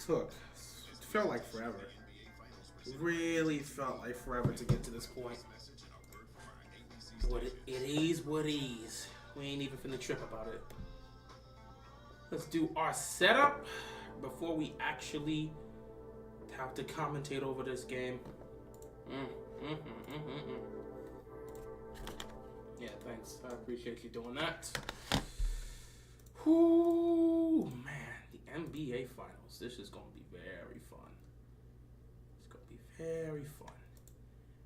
took. It felt like forever. Really felt like forever to get to this point. What it is, what it is. We ain't even finna trip about it. Let's do our setup before we actually have to commentate over this game. Yeah, thanks. I appreciate you doing that. Whoo, man. The NBA Finals. This is going to be very fun. It's going to be very fun.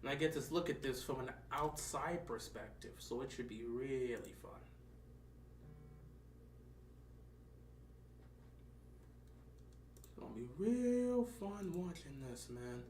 And I get to look at this from an outside perspective, so it should be really fun. It's going to be real fun watching this, man.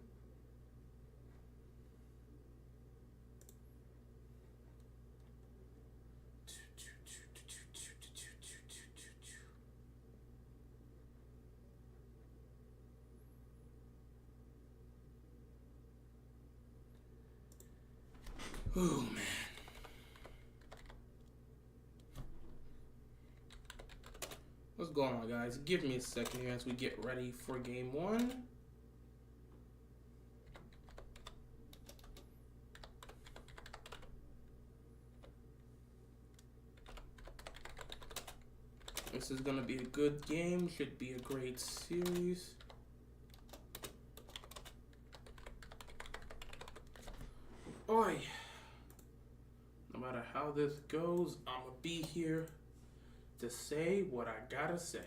Oh, man. What's going on, guys? Give me a second here as we get ready for game one. This is going to be a good game. Should be a great series. Oi. No matter how this goes, I'm going to be here to say what I gotta say.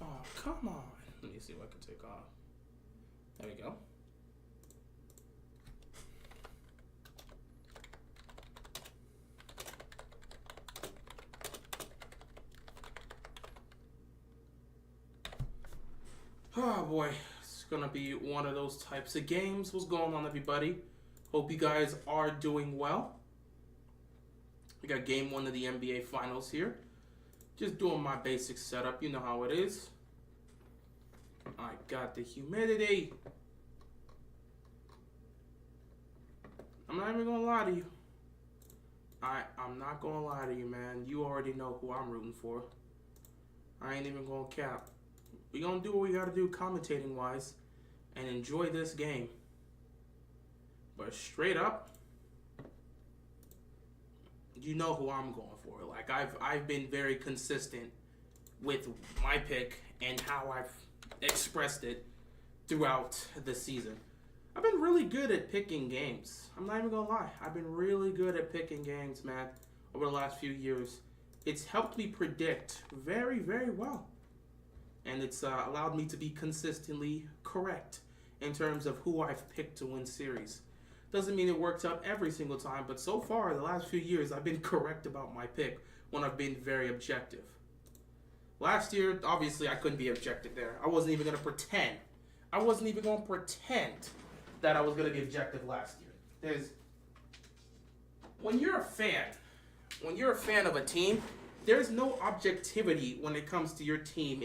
Oh, come on. Let me see if I can take off. There we go. Oh boy, it's gonna be one of those types of games. What's going on, everybody? Hope you guys are doing well. We got game one of the NBA Finals here. Just doing my basic setup. You know how it is. I got the humidity. I'm not even gonna lie to you. I'm not gonna lie to you, man. You already know who I'm rooting for. I ain't even gonna cap. We gonna do what we gotta do commentating wise and enjoy this game. But straight up, you know who I'm going for. Like I've been very consistent with my pick and how I've expressed it throughout the season. I've been really good at picking games. I'm not even gonna lie. I've been really good at picking games, man, over the last few years. It's helped me predict very, very well. And it's allowed me to be consistently correct in terms of who I've picked to win series. Doesn't mean it works out every single time, but so far, the last few years, I've been correct about my pick when I've been very objective. Last year, obviously, I couldn't be objective there. I wasn't even going to pretend. I wasn't even going to pretend that I was going to be objective last year. When you're a fan of a team, there's no objectivity when it comes to your team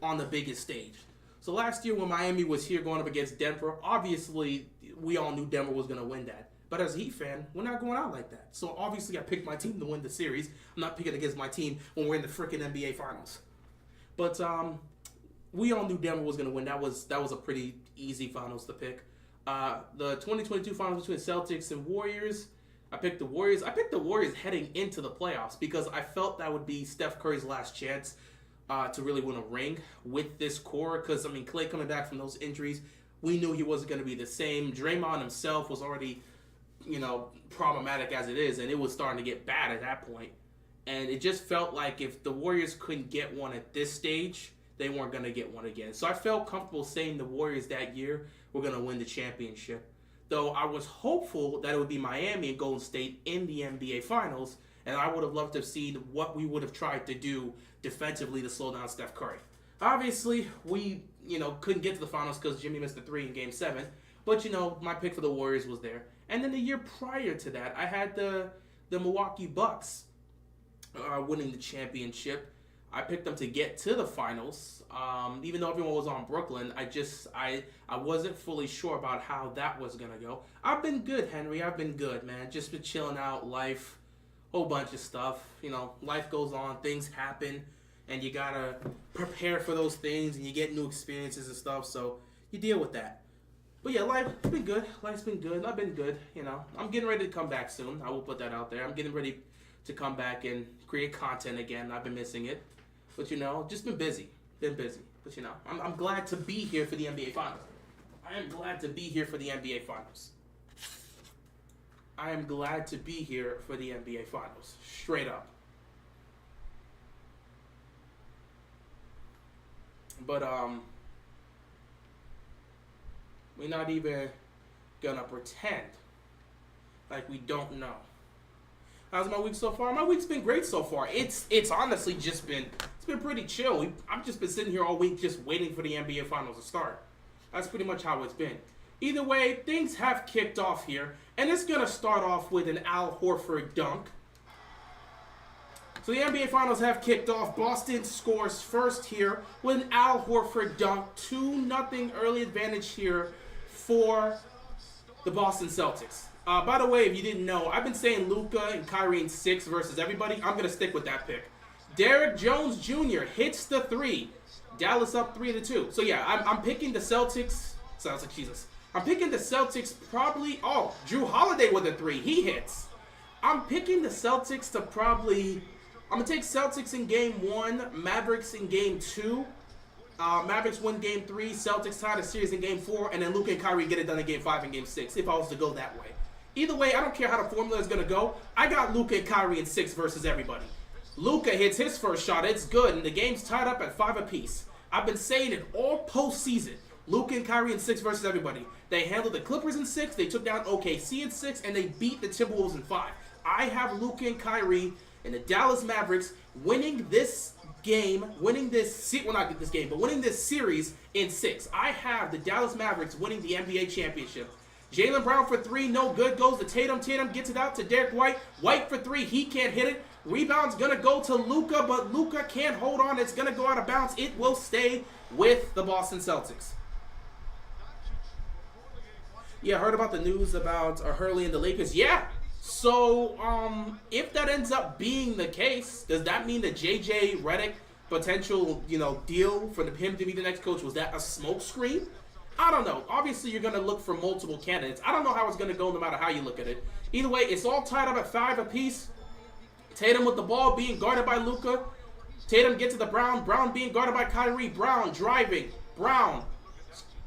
on the biggest stage. So last year when Miami was here going up against Denver, obviously we all knew Denver was going to win that. But as a Heat fan, we're not going out like that. So obviously I picked my team to win the series. I'm not picking against my team when we're in the freaking NBA Finals. But we all knew Denver was going to win. That was a pretty easy finals to pick. The 2022 finals between Celtics and Warriors, I picked the Warriors. I picked the Warriors heading into the playoffs because I felt that would be Steph Curry's last chance to really win a ring with this core. Because, I mean, Klay coming back from those injuries, we knew he wasn't going to be the same. Draymond himself was already, problematic as it is, and it was starting to get bad at that point. And it just felt like if the Warriors couldn't get one at this stage, they weren't going to get one again. So I felt comfortable saying the Warriors that year were going to win the championship. Though I was hopeful that it would be Miami and Golden State in the NBA Finals, and I would have loved to have seen what we would have tried to do defensively to slow down Steph Curry. Obviously, we, couldn't get to the Finals because Jimmy missed the 3 in Game 7. But, my pick for the Warriors was there. And then the year prior to that, I had the Milwaukee Bucks winning the championship. I picked them to get to the Finals. Even though everyone was on Brooklyn, I wasn't fully sure about how that was going to go. I've been good, Henry. I've been good, man. Just been chilling out, life. whole bunch of stuff. You know, life goes on, things happen, and you gotta prepare for those things, and you get new experiences and stuff, so you deal with that. But yeah, life's been good. Life's been good. I've been good, you know. I'm getting ready to come back soon. I will put that out there. I'm getting ready to come back and create content again. I've been missing it. But, you know, just been busy. But, you know, I'm glad to be here for the NBA Finals. I am glad to be here for the NBA Finals. I am glad to be here for the NBA Finals. Straight up. But, we're not even gonna pretend like we don't know. How's my week so far? My week's been great so far. It's honestly just been, it's been pretty chill. I've just been sitting here all week just waiting for the NBA Finals to start. That's pretty much how it's been. Either way, things have kicked off here, and it's gonna start off with an Al Horford dunk. So the NBA Finals have kicked off. Boston scores first here with an Al Horford dunk. 2-0 early advantage here for the Boston Celtics. By the way, if you didn't know, I've been saying Luka and Kyrie in 6 versus everybody. I'm going to stick with that pick. Derrick Jones Jr. hits the 3. Dallas up 3-2. So yeah, I'm picking the Celtics. Jesus. I'm picking the Celtics probably. Oh, Drew Holiday with a 3. He hits. I'm picking the Celtics to probably. I'm going to take Celtics in game 1, Mavericks in game 2. Mavericks win game 3, Celtics tie the series in game 4, and then Luka and Kyrie get it done in game 5 and game 6, if I was to go that way. Either way, I don't care how the formula is going to go. I got Luka and Kyrie in 6 versus everybody. Luka hits his first shot. It's good, and the game's tied up at 5 apiece. I've been saying it all postseason. Luka and Kyrie in 6 versus everybody. They handled the Clippers in 6, they took down OKC in 6, and they beat the Timberwolves in 5. I have Luka and Kyrie and the Dallas Mavericks winning this game, winning this series in 6. I have the Dallas Mavericks winning the NBA championship. Jaylen Brown for 3, no good, goes to Tatum. Tatum gets it out to Derek White. White for 3, he can't hit it. Rebound's gonna go to Luka, but Luka can't hold on. It's gonna go out of bounds. It will stay with the Boston Celtics. Yeah, heard about the news about Hurley and the Lakers. Yeah. So, if that ends up being the case, does that mean that JJ Redick potential, deal for him to be the next coach, was that a smokescreen? I don't know. Obviously, you're going to look for multiple candidates. I don't know how it's going to go no matter how you look at it. Either way, it's all tied up at 5 apiece. Tatum with the ball being guarded by Luka. Tatum gets to the Brown. Brown being guarded by Kyrie. Brown driving. Brown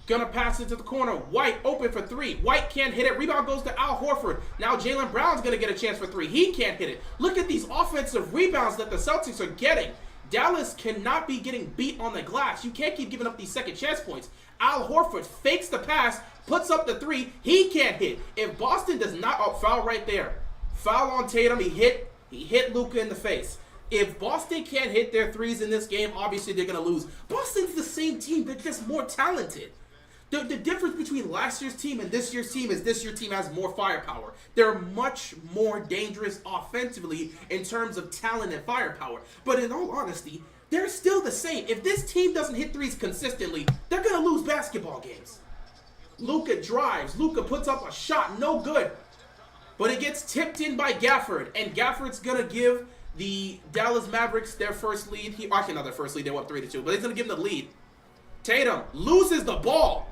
gonna pass it to the corner. White open for 3. White can't hit it. Rebound goes to Al Horford. Now Jaylen Brown's gonna get a chance for 3. He can't hit it. Look at these offensive rebounds that the Celtics are getting. Dallas cannot be getting beat on the glass. You can't keep giving up these second chance points. Al Horford fakes the pass, puts up the 3. He can't hit. If Boston does not, foul right there. Foul on Tatum. He hit Luka in the face. If Boston can't hit their 3s in this game, obviously they're gonna lose. Boston's the same team. They're just more talented. The difference between last year's team and this year's team is this year's team has more firepower. They're much more dangerous offensively in terms of talent and firepower. But in all honesty, they're still the same. If this team doesn't hit 3s consistently, they're going to lose basketball games. Luka drives. Luka puts up a shot. No good. But it gets tipped in by Gafford. And Gafford's going to give the Dallas Mavericks their first lead. Actually, not their first lead. They went 3-2. But he's going to give them the lead. Tatum loses the ball.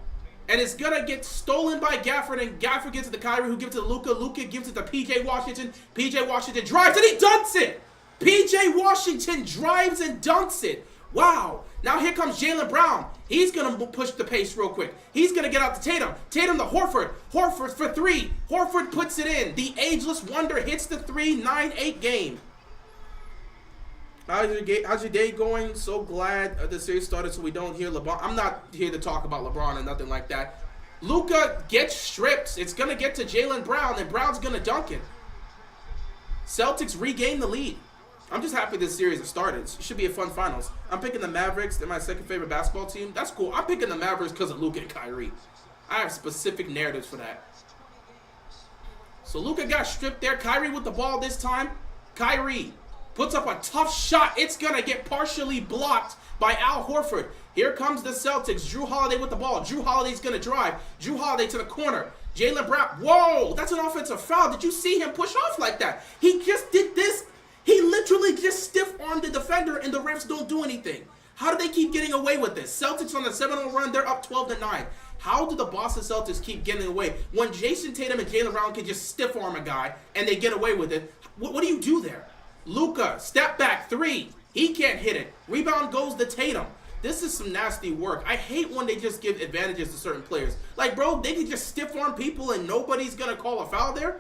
And it's going to get stolen by Gafford, and Gafford gives it to Kyrie, who gives it to Luka. Luka gives it to P.J. Washington. P.J. Washington drives, and he dunks it! P.J. Washington drives and dunks it. Wow. Now here comes Jaylen Brown. He's going to push the pace real quick. He's going to get out to Tatum. Tatum to Horford. Horford for 3. Horford puts it in. The ageless wonder hits the 3, 9-8 game. How's your day going? So glad the series started so we don't hear LeBron. I'm not here to talk about LeBron and nothing like that. Luka gets stripped. It's going to get to Jaylen Brown, and Brown's going to dunk it. Celtics regain the lead. I'm just happy this series has started. It should be a fun finals. I'm picking the Mavericks. They're my second favorite basketball team. That's cool. I'm picking the Mavericks because of Luka and Kyrie. I have specific narratives for that. So Luka got stripped there. Kyrie with the ball this time. Kyrie puts up a tough shot. It's going to get partially blocked by Al Horford. Here comes the Celtics. Jrue Holiday with the ball. Jrue Holiday's going to drive. Jrue Holiday to the corner. Jaylen Brown. Whoa, that's an offensive foul. Did you see him push off like that? He just did this. He literally just stiff-armed the defender, and the refs don't do anything. How do they keep getting away with this? Celtics on the 7-0 run. They're up 12-9. How do the Boston Celtics keep getting away when Jason Tatum and Jaylen Brown can just stiff-arm a guy and they get away with it? What do you do there? Luka, step back, 3. He can't hit it. Rebound goes to Tatum. This is some nasty work. I hate when they just give advantages to certain players. Like, bro, they can just stiff-arm people and nobody's going to call a foul there?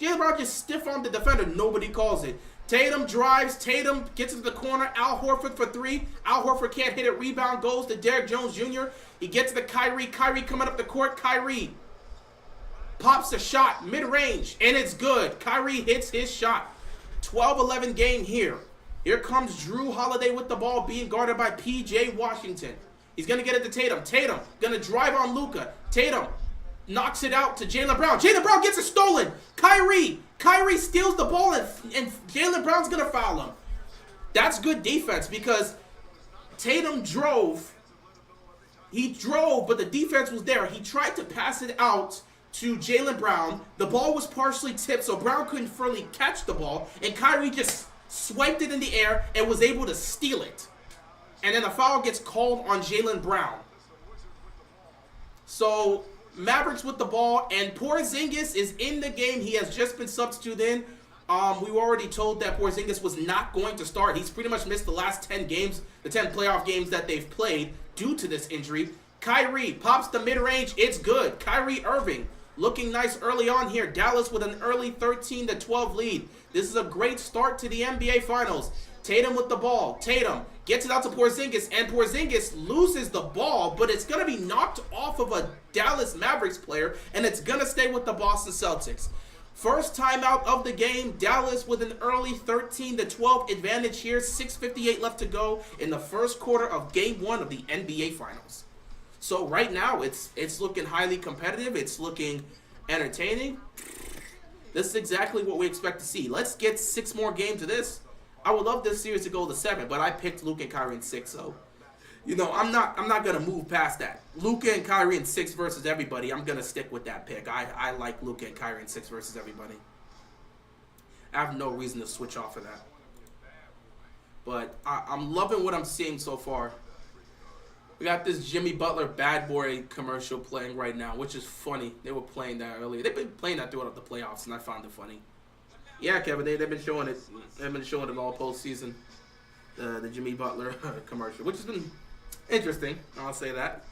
Jaylen Brown just stiff-armed the defender. Nobody calls it. Tatum drives. Tatum gets into the corner. Al Horford for 3. Al Horford can't hit it. Rebound goes to Derrick Jones Jr. He gets to Kyrie. Kyrie coming up the court. Kyrie pops a shot mid-range, and it's good. Kyrie hits his shot. 12-11 game here. Here comes Jrue Holiday with the ball being guarded by P.J. Washington. He's going to get it to Tatum. Tatum going to drive on Luka. Tatum knocks it out to Jaylen Brown. Jaylen Brown gets it stolen. Kyrie steals the ball, and Jaylen Brown's going to foul him. That's good defense because Tatum drove. He drove, but the defense was there. He tried to pass it out to Jaylen Brown. The ball was partially tipped, so Brown couldn't fully catch the ball, and Kyrie just swiped it in the air and was able to steal it. And then a foul gets called on Jaylen Brown. So Mavericks with the ball, and Porzingis is in the game. He has just been substituted in. We were already told that Porzingis was not going to start. He's pretty much missed the last 10 games, the 10 playoff games that they've played due to this injury. Kyrie pops the mid-range. It's good. Kyrie Irving looking nice early on here. Dallas with an early 13-12 lead. This is a great start to the NBA Finals. Tatum with the ball. Tatum gets it out to Porzingis, and Porzingis loses the ball, but it's going to be knocked off of a Dallas Mavericks player, and it's going to stay with the Boston Celtics. First timeout of the game. Dallas with an early 13-12 advantage here. 6:58 left to go in the first quarter of Game 1 of the NBA Finals. So right now, it's looking highly competitive. It's looking entertaining. This is exactly what we expect to see. Let's get 6 more games of this. I would love this series to go to 7, but I picked Luka and Kyrie in 6, so I'm not gonna move past that. Luka and Kyrie in 6 versus everybody. I'm gonna stick with that pick. I like Luka and Kyrie in 6 versus everybody. I have no reason to switch off of that. But I'm loving what I'm seeing so far. We got this Jimmy Butler bad boy commercial playing right now, which is funny. They were playing that earlier. They've been playing that throughout the playoffs, and I found it funny. Yeah, Kevin, they've been showing it. They've been showing it all postseason. The Jimmy Butler commercial, which has been interesting. I'll say that.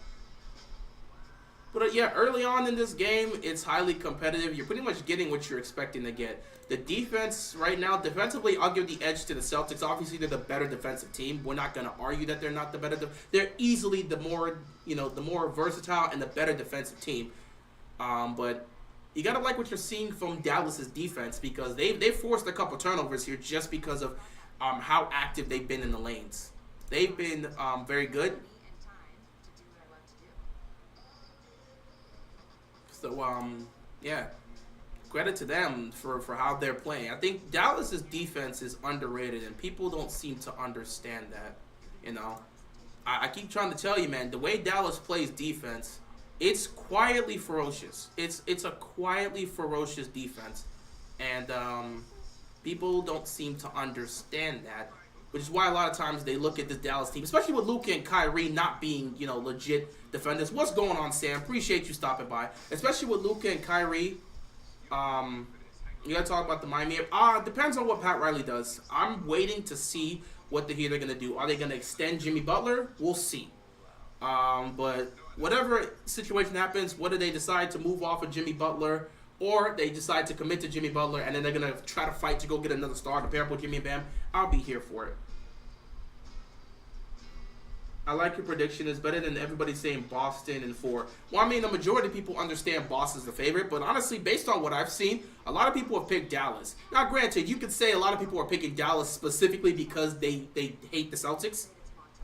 But yeah, early on in this game, it's highly competitive. You're pretty much getting what you're expecting to get. The defense right now, defensively, I'll give the edge to the Celtics. Obviously, they're the better defensive team. We're not going to argue that they're not the better. They're easily the more versatile and the better defensive team. But you got to like what you're seeing from Dallas's defense because they've forced a couple turnovers here just because of how active they've been in the lanes. They've been very good. So, yeah. Credit to them for how they're playing. I think Dallas's defense is underrated, and people don't seem to understand that. I keep trying to tell you, man, the way Dallas plays defense, it's quietly ferocious. It's a quietly ferocious defense, and people don't seem to understand that, which is why a lot of times they look at this Dallas team, especially with Luka and Kyrie not being, legit defenders. What's going on, Sam? Appreciate you stopping by. Especially with Luka and Kyrie. You gotta talk about the Miami. Depends on what Pat Riley does. I'm waiting to see what the Heat are gonna do. Are they gonna extend Jimmy Butler? We'll see. But whatever situation happens, whether they decide to move off of Jimmy Butler or they decide to commit to Jimmy Butler and then they're gonna try to fight to go get another star to pair up with Jimmy and Bam, I'll be here for it. I like your prediction. It's better than everybody saying Boston in 4. Well, I mean, the majority of people understand Boston's the favorite, but honestly, based on what I've seen, a lot of people have picked Dallas. Now, granted, you could say a lot of people are picking Dallas specifically because they hate the Celtics.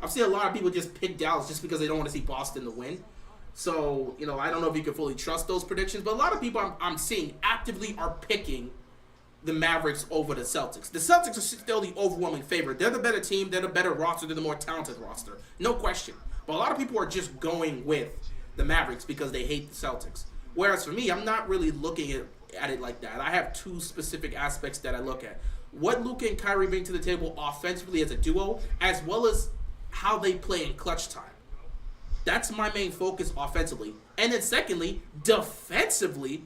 I've seen a lot of people just pick Dallas just because they don't want to see Boston to win. So, I don't know if you can fully trust those predictions, but a lot of people I'm seeing actively are picking the Mavericks over the Celtics. The Celtics are still the overwhelming favorite. They're the better team. They're the better roster. They're the more talented roster. No question. But a lot of people are just going with the Mavericks because they hate the Celtics. Whereas for me, I'm not really looking at it like that. I have two specific aspects that I look at. What Luka and Kyrie bring to the table offensively as a duo, as well as how they play in clutch time. That's my main focus offensively. And then secondly, defensively,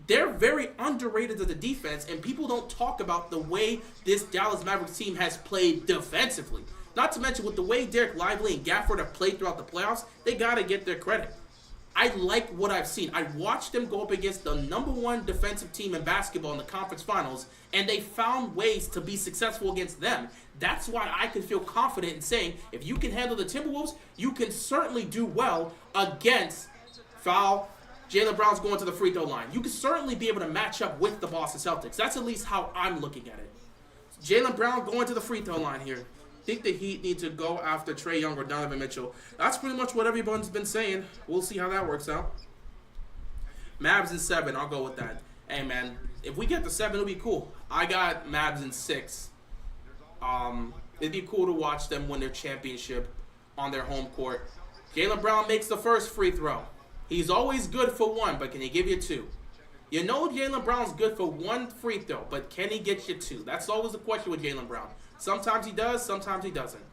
they're very underrated as a defense, and people don't talk about the way this Dallas Mavericks team has played defensively. Not to mention, with the way Derek Lively and Gafford have played throughout the playoffs, they got to get their credit. I like what I've seen. I watched them go up against the #1 defensive team in basketball in the conference finals, and they found ways to be successful against them. That's why I can feel confident in saying, if you can handle the Timberwolves, you can certainly do well against foul. Jaylen Brown's going to the free throw line. You can certainly be able to match up with the Boston Celtics. That's at least how I'm looking at it. Jaylen Brown going to the free throw line here. Think the Heat need to go after Trae Young or Donovan Mitchell. That's pretty much what everyone's been saying. We'll see how that works out. Mavs in 7. I'll go with that. Hey, man, if we get to 7, it'll be cool. I got Mavs in 6. It'd be cool to watch them win their championship on their home court. Jaylen Brown makes the first free throw. He's always good for 1, but can he give you 2? You know Jaylen Brown's good for 1 free throw, but can he get you 2? That's always the question with Jaylen Brown. Sometimes he does, sometimes he doesn't.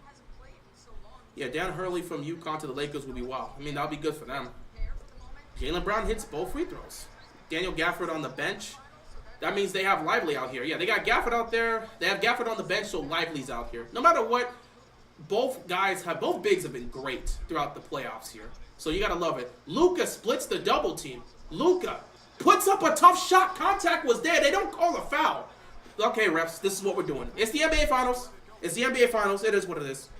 Yeah, Dan Hurley from UConn to the Lakers would be wild. I mean, that'll be good for them. Jaylen Brown hits both free throws. Daniel Gafford on the bench. That means they have Lively out here. Yeah, they got Gafford out there. They have Gafford on the bench, so Lively's out here. No matter what, both bigs have been great throughout the playoffs here. So you got to love it. Luka splits the double team. Luka puts up a tough shot. Contact was there. They don't call a foul. Okay, refs, this is what we're doing. It's the NBA Finals. It's the NBA Finals. It is what it is.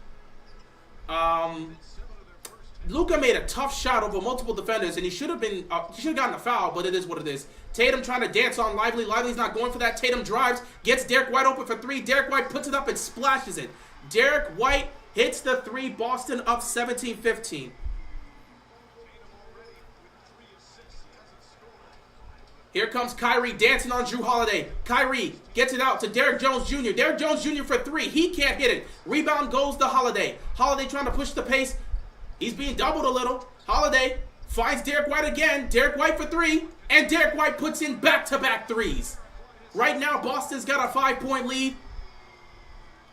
Luka made a tough shot over multiple defenders, and he should have gotten a foul, but it is what it is. Tatum trying to dance on Lively. Lively's not going for that. Tatum drives, gets Derek White open for 3. Derek White puts it up and splashes it. Derek White hits the 3. Boston up 17-15. Here comes Kyrie dancing on Jrue Holiday. Kyrie gets it out to Derrick Jones Jr. Derrick Jones Jr. for 3. He can't hit it. Rebound goes to Holiday. Holiday trying to push the pace. He's being doubled a little. Holiday finds Derek White again. Derek White for 3. And Derek White puts in back-to-back 3s. Right now, Boston's got a 5-point lead.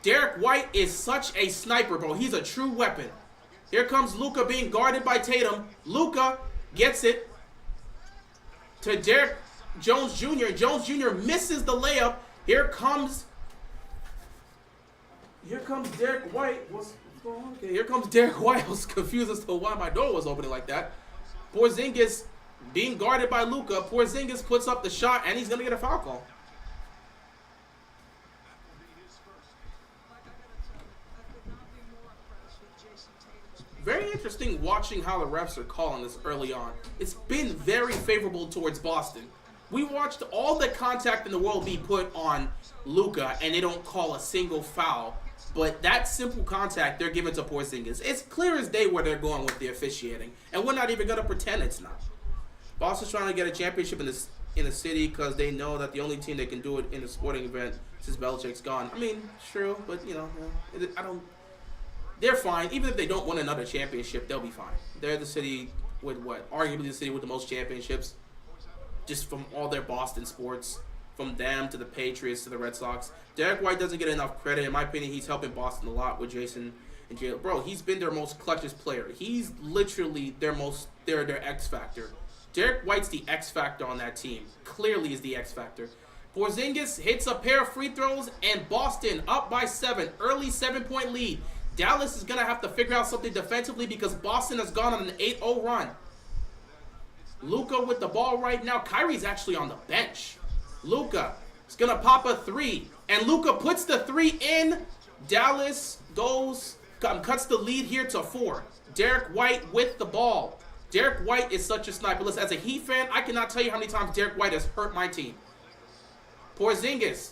Derek White is such a sniper, bro. He's a true weapon. Here comes Luka being guarded by Tatum. Luka gets it to Derrick Jones Jr. Jones Jr. misses the layup. Here comes Derek White. What's going on? Okay, here comes Derek White. I was confused as to why my door was opening like that. Porzingis being guarded by Luka. Porzingis puts up the shot, and he's going to get a foul call. Very interesting watching how the refs are calling this early on. It's been very favorable towards Boston. We watched all the contact in the world be put on Luka, and they don't call a single foul. But that simple contact they're giving to Porzingis. It's clear as day where they're going with the officiating, and we're not even going to pretend it's not. Boston's trying to get a championship in the city because they know that the only team that can do it in a sporting event since Belichick's gone. I mean, true, but you know, they're fine. Even if they don't win another championship, they'll be fine. They're the city with arguably the city with the most championships. Just from all their Boston sports, from them to the Patriots to the Red Sox. Derek White doesn't get enough credit. In my opinion, he's helping Boston a lot with Jason and Jalen. Bro, he's been their most clutchest player. He's literally their X factor. Derek White's the X factor on that team. Clearly is the X factor. Porzingis hits a pair of free throws, and Boston up by 7. Early 7-point lead. Dallas is going to have to figure out something defensively because Boston has gone on an 8-0 run. Luka with the ball right now. Kyrie's actually on the bench. Luka is going to pop a 3. And Luka puts the 3 in. Dallas cuts the lead here to 4. Derek White with the ball. Derek White is such a sniper. Listen, as a Heat fan, I cannot tell you how many times Derek White has hurt my team. Porzingis.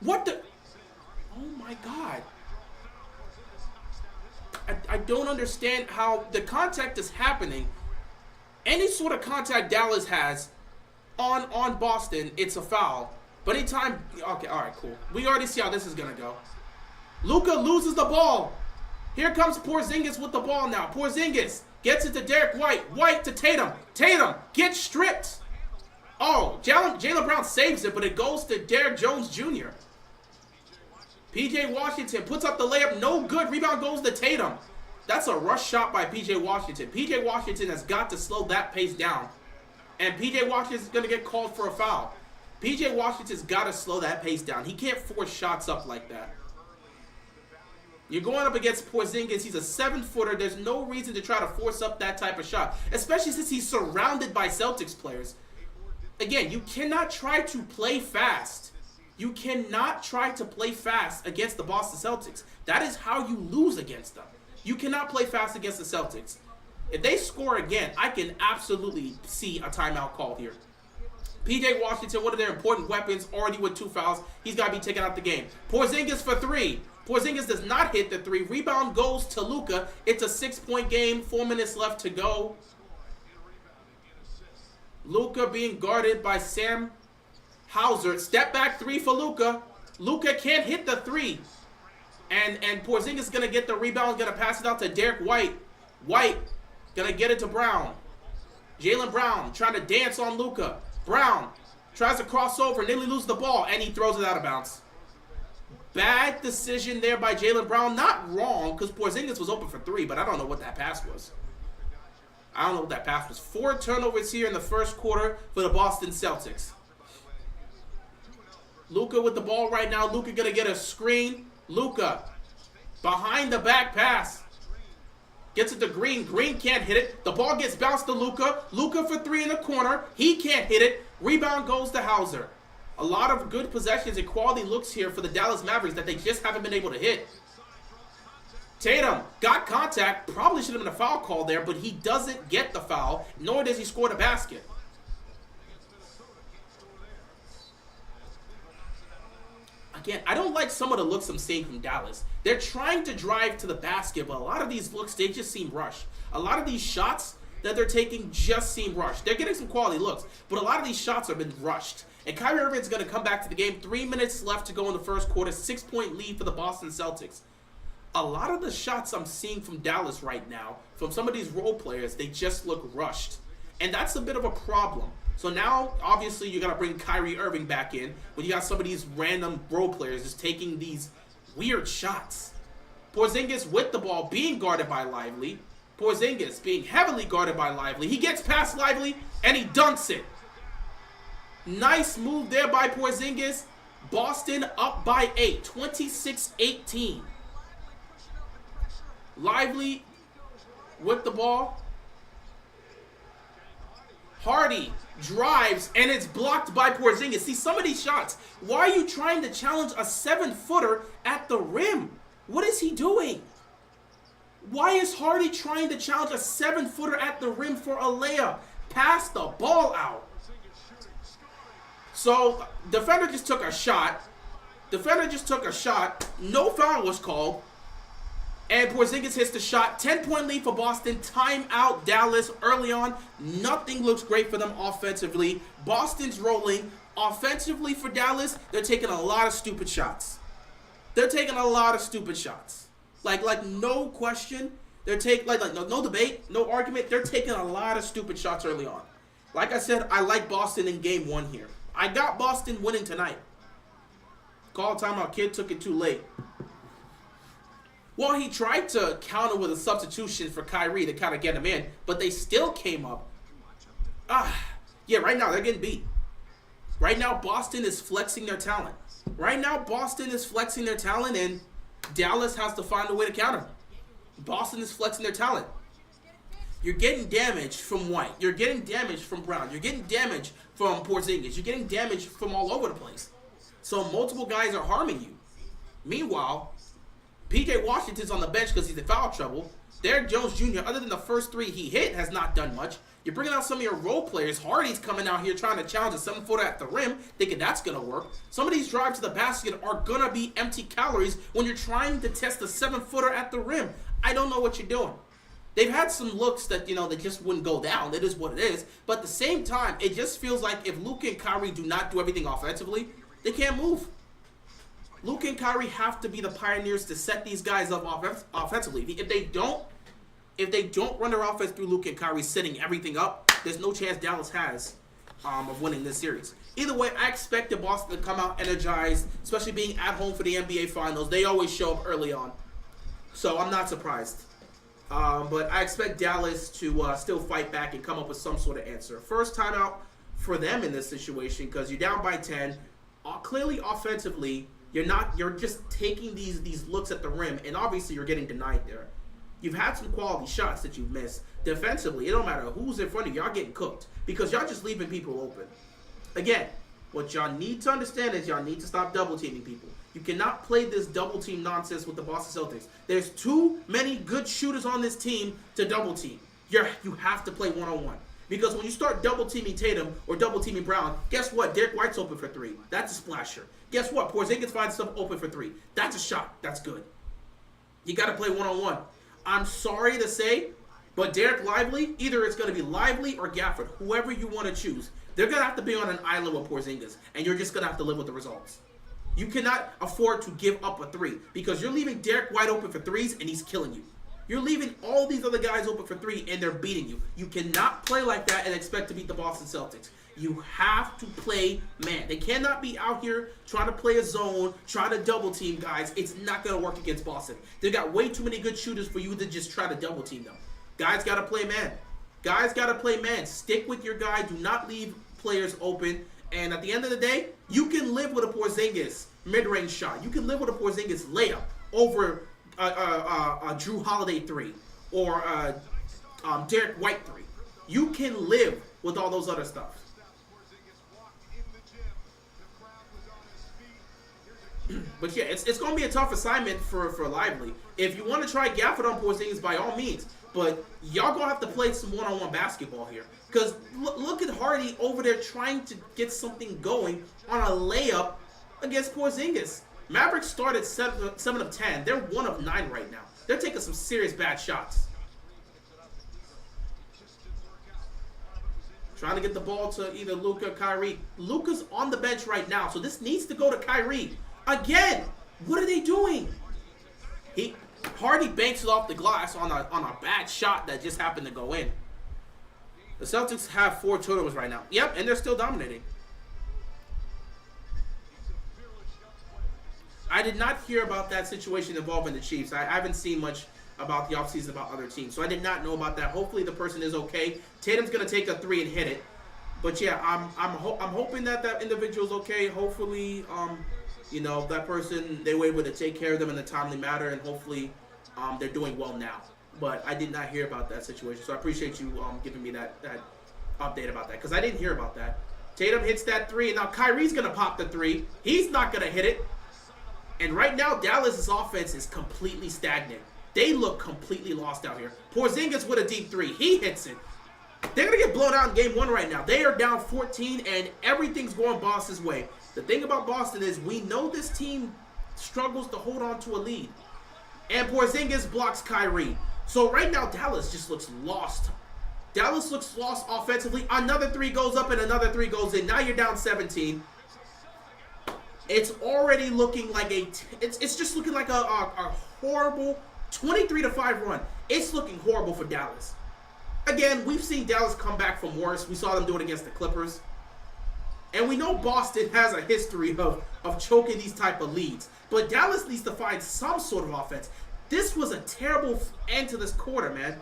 What the? Oh my God. I don't understand how the contact is happening. Any sort of contact Dallas has on Boston, it's a foul. But anytime, okay, all right, cool. We already see how this is gonna go. Luka loses the ball. Here comes Porzingis with the ball now. Porzingis gets it to Derek White. White to Tatum. Tatum gets stripped. Oh, Jaylen Brown saves it, but it goes to Derek Jones Jr. P.J. Washington puts up the layup. No good. Rebound goes to Tatum. That's a rush shot by P.J. Washington. P.J. Washington has got to slow that pace down. And P.J. Washington is going to get called for a foul. P.J. Washington's got to slow that pace down. He can't force shots up like that. You're going up against Porzingis. He's a 7-footer. There's no reason to try to force up that type of shot, especially since he's surrounded by Celtics players. Again, you cannot try to play fast. You cannot try to play fast against the Boston Celtics. That is how you lose against them. You cannot play fast against the Celtics. If they score again, I can absolutely see a timeout call here. P.J. Washington, one of their important weapons, already with 2 fouls. He's got to be taken out the game. Porzingis for 3. Porzingis does not hit the 3. Rebound goes to Luka. It's a 6-point game. 4 minutes left to go. Luka being guarded by Sam Hauser. Step back 3 for Luka. Luka can't hit the 3. And Porzingis is going to get the rebound. Going to pass it out to Derek White. White going to get it to Brown. Jaylen Brown trying to dance on Luka. Brown tries to cross over, nearly loses the ball, and he throws it out of bounds. Bad decision there by Jaylen Brown. Not wrong, because Porzingis was open for 3, but I don't know what that pass was. 4 turnovers here in the first quarter for the Boston Celtics. Luka with the ball right now. Luka going to get a screen. Luka behind the back pass. Gets it to Green. Green can't hit it. The ball gets bounced to Luka. Luka for 3 in the corner. He can't hit it. Rebound goes to Hauser. A lot of good possessions and quality looks here for the Dallas Mavericks that they just haven't been able to hit. Tatum got contact. Probably should have been a foul call there, but he doesn't get the foul, nor does he score the basket. Again, I don't like some of the looks I'm seeing from Dallas. They're trying to drive to the basket, but a lot of these looks, they just seem rushed. A lot of these shots that they're taking just seem rushed. They're getting some quality looks, but a lot of these shots have been rushed. And Kyrie Irving's going to come back to the game. 3 minutes left to go in the first quarter. 6-point lead for the Boston Celtics. A lot of the shots I'm seeing from Dallas right now, from some of these role players, they just look rushed. And that's a bit of a problem. So now, obviously, you got to bring Kyrie Irving back in when you got some of these random role players just taking these weird shots. Porzingis with the ball being guarded by Lively. Porzingis being heavily guarded by Lively. He gets past Lively, and he dunks it. Nice move there by Porzingis. Boston up by 8, 26-18. Lively with the ball. Hardy drives, and it's blocked by Porzingis. See, some of these shots, why are you trying to challenge a 7-footer at the rim? What is he doing? Why is Hardy trying to challenge a 7-footer at the rim for a layup? Pass the ball out. So, defender just took a shot. No foul was called. And Porzingis hits the shot. 10-point lead for Boston. Timeout Dallas early on. Nothing looks great for them offensively. Boston's rolling. Offensively for Dallas, they're taking a lot of stupid shots. Like no question. They're taking no debate, no argument. They're taking a lot of stupid shots early on. Like I said, I like Boston in game 1 here. I got Boston winning tonight. Call timeout. Kid took it too late. Well, he tried to counter with a substitution for Kyrie to kind of get him in, but they still came up. Yeah, right now they're getting beat. Right now, Boston is flexing their talent. And Dallas has to find a way to counter. Boston is flexing their talent. You're getting damage from White. You're getting damage from Brown. You're getting damage from Porzingis. You're getting damage from all over the place. So multiple guys are harming you. Meanwhile, P.J. Washington's on the bench because he's in foul trouble. Derek Jones Jr., other than the first 3 he hit, has not done much. You're bringing out some of your role players. Hardy's coming out here trying to challenge a 7-footer at the rim, thinking that's going to work. Some of these drives to the basket are going to be empty calories when you're trying to test a 7-footer at the rim. I don't know what you're doing. They've had some looks that, they just wouldn't go down. It is what it is. But at the same time, it just feels like if Luka and Kyrie do not do everything offensively, They can't move. Luka and Kyrie have to be the pioneers to set these guys up offensively. If they don't run their offense through Luka and Kyrie setting everything up, there's no chance Dallas has of winning this series. Either way, I expected Boston to come out energized, especially being at home for the NBA Finals. They always show up early on, so I'm not surprised. But I expect Dallas to still fight back and come up with some sort of answer. First time out for them in this situation because you're down by 10. Clearly, offensively, you're just taking these looks at the rim, and obviously you're getting denied there. You've had some quality shots that you've missed. Defensively, it don't matter who's in front of you, y'all getting cooked because y'all just leaving people open. Again, what y'all need to understand is y'all need to stop double teaming people. You cannot play this double team nonsense with the Boston Celtics. There's too many good shooters on this team to double team. You have to play one-on-one. Because when you start double teaming Tatum or double teaming Brown, guess what? Derek White's open for 3. That's a splasher. Guess what? Porzingis finds himself open for 3. That's a shot. That's good. You got to play one-on-one. I'm sorry to say, but Derek Lively, either it's going to be Lively or Gafford, whoever you want to choose. They're going to have to be on an island with Porzingis, and you're just going to have to live with the results. You cannot afford to give up a 3 because you're leaving Derek White open for 3s, and he's killing you. You're leaving all these other guys open for 3, and they're beating you. You cannot play like that and expect to beat the Boston Celtics. You have to play man. They cannot be out here trying to play a zone, trying to double team guys. It's not going to work against Boston. They've got way too many good shooters for you to just try to double team them. Guys got to play man. Guys got to play man. Stick with your guy. Do not leave players open. And at the end of the day, you can live with a Porzingis mid-range shot. You can live with a Porzingis layup over a Drew Holiday 3 or Derek White 3. You can live with all those other stuff. But yeah, it's going to be a tough assignment for Lively. If you want to try Gafford on Porzingis, by all means. But y'all going to have to play some one-on-one basketball here. Because look at Hardy over there trying to get something going on a layup against Porzingis. Mavericks started 7 of 10. They're 1 of 9 right now. They're taking some serious bad shots. Trying to get the ball to either Luka or Kyrie. Luka's on the bench right now, so this needs to go to Kyrie. Again, what are they doing? Hardy banks it off the glass on a bad shot that just happened to go in. The Celtics have 4 turnovers right now. Yep, and they're still dominating. I did not hear about that situation involving the Chiefs. I haven't seen much about the offseason about other teams, so I did not know about that. Hopefully the person is okay. Tatum's going to take a 3 and hit it. But yeah, I'm hoping that individual's okay. Hopefully, that person, they were able to take care of them in a timely manner, and hopefully they're doing well now. But I did not hear about that situation, so I appreciate you giving me that update about that, because I didn't hear about that. Tatum hits that 3, and now Kyrie's going to pop the 3. He's not going to hit it. And right now, Dallas' offense is completely stagnant. They look completely lost out here. Porzingis with a deep 3. He hits it. They're going to get blown out in game 1 right now. They are down 14, and everything's going Boston's way. The thing about Boston is we know this team struggles to hold on to a lead. And Porzingis blocks Kyrie. So right now, Dallas just looks lost. Dallas looks lost offensively. Another 3 goes up and another 3 goes in. Now you're down 17. It's already looking like it's just looking like a horrible 23-5 run. It's looking horrible for Dallas. Again, we've seen Dallas come back from worse. We saw them do it against the Clippers. And we know Boston has a history of choking these type of leads. But Dallas needs to find some sort of offense. This was a terrible end to this quarter, man.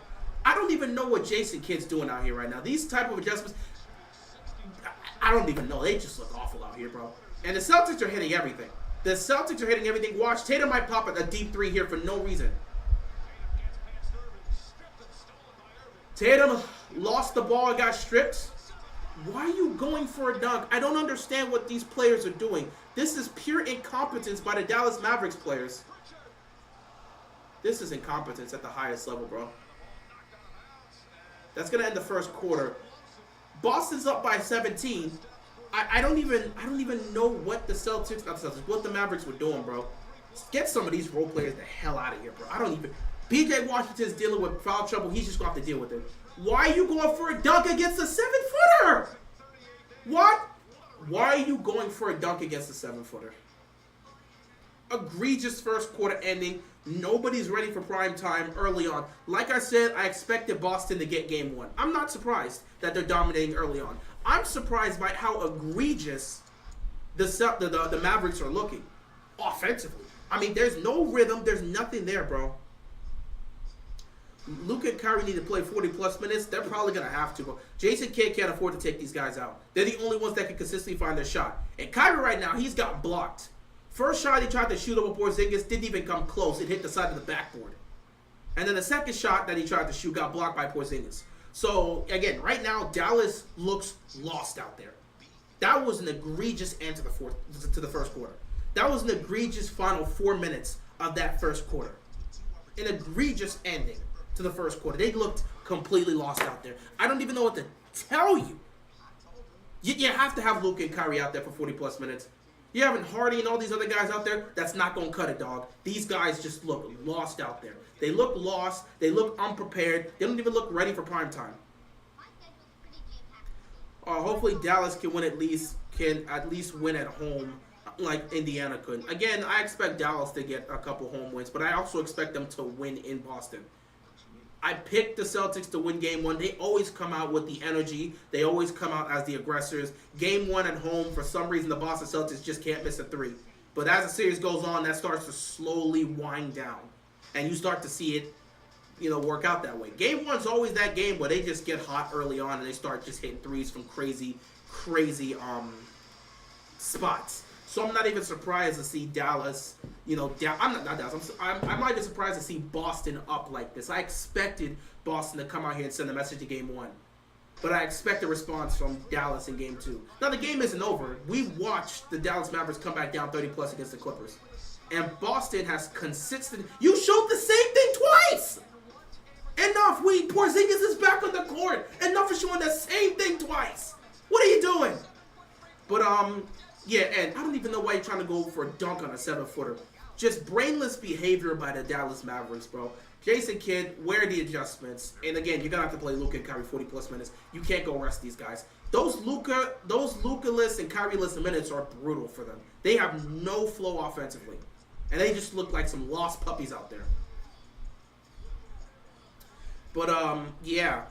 I don't even know what Jason Kidd's doing out here right now. These type of adjustments, I don't even know. They just look awful out here, bro. And the Celtics are hitting everything. The Celtics are hitting everything. Watch, Tatum might pop a deep 3 here for no reason. Tatum lost the ball and got stripped. Why are you going for a dunk? I don't understand what these players are doing. This is pure incompetence by the Dallas Mavericks players. This is incompetence at the highest level, bro. That's going to end the first quarter. Boston's up by 17. I don't even know what what the Mavericks were doing, bro. Get some of these role players the hell out of here, bro. PJ Washington's dealing with foul trouble. He's just going to have to deal with it. Why are you going for a dunk against a 7-footer? What? Why are you going for a dunk against the 7-footer? Egregious first quarter ending. Nobody's ready for prime time early on. Like I said, I expected Boston to get game one. I'm not surprised that they're dominating early on. I'm surprised by how egregious the Mavericks are looking offensively. I mean, there's no rhythm. There's nothing there, bro. Luka and Kyrie need to play 40-plus minutes. They're probably going to have to. But Jason Kidd can't afford to take these guys out. They're the only ones that can consistently find their shot. And Kyrie right now, he's got blocked. First shot he tried to shoot over Porzingis didn't even come close. It hit the side of the backboard. And then the second shot that he tried to shoot got blocked by Porzingis. So, again, right now, Dallas looks lost out there. That was an egregious end to the first quarter. That was an egregious final 4 minutes of that first quarter. An egregious ending to the first quarter. They looked completely lost out there. I don't even know what to tell you. You have to have Luka and Kyrie out there for 40-plus minutes. You having Hardy and all these other guys out there, that's not going to cut it, dog. These guys just look lost out there. They look lost. They look unprepared. They don't even look ready for prime time. Hopefully Dallas can at least win at home like Indiana could. Again, I expect Dallas to get a couple home wins, but I also expect them to win in Boston. I picked the Celtics to win game one. They always come out with the energy. They always come out as the aggressors. Game one at home, for some reason, the Boston Celtics just can't miss a three. But as the series goes on, that starts to slowly wind down. And you start to see it, work out that way. Game one's always that game where they just get hot early on and they start just hitting threes from crazy spots. So I'm not even surprised to see Dallas, I'm not Dallas. I'm not even surprised to see Boston up like this. I expected Boston to come out here and send a message to game one. But I expect a response from Dallas in game two. Now, the game isn't over. We watched the Dallas Mavericks come back down 30-plus against the Clippers. And Boston has consistent... You showed the same thing twice! Enough! Porzingis is back on the court. Enough for showing the same thing twice. What are you doing? But, yeah, and I don't even know why you're trying to go for a dunk on a 7-footer. Just brainless behavior by the Dallas Mavericks, bro. Jason Kidd, where are the adjustments? And again, you're going to have to play Luka and Kyrie 40-plus minutes. You can't go rest these guys. Those Luka-less and Kyrie-less minutes are brutal for them. They have no flow offensively. And they just look like some lost puppies out there. But, yeah.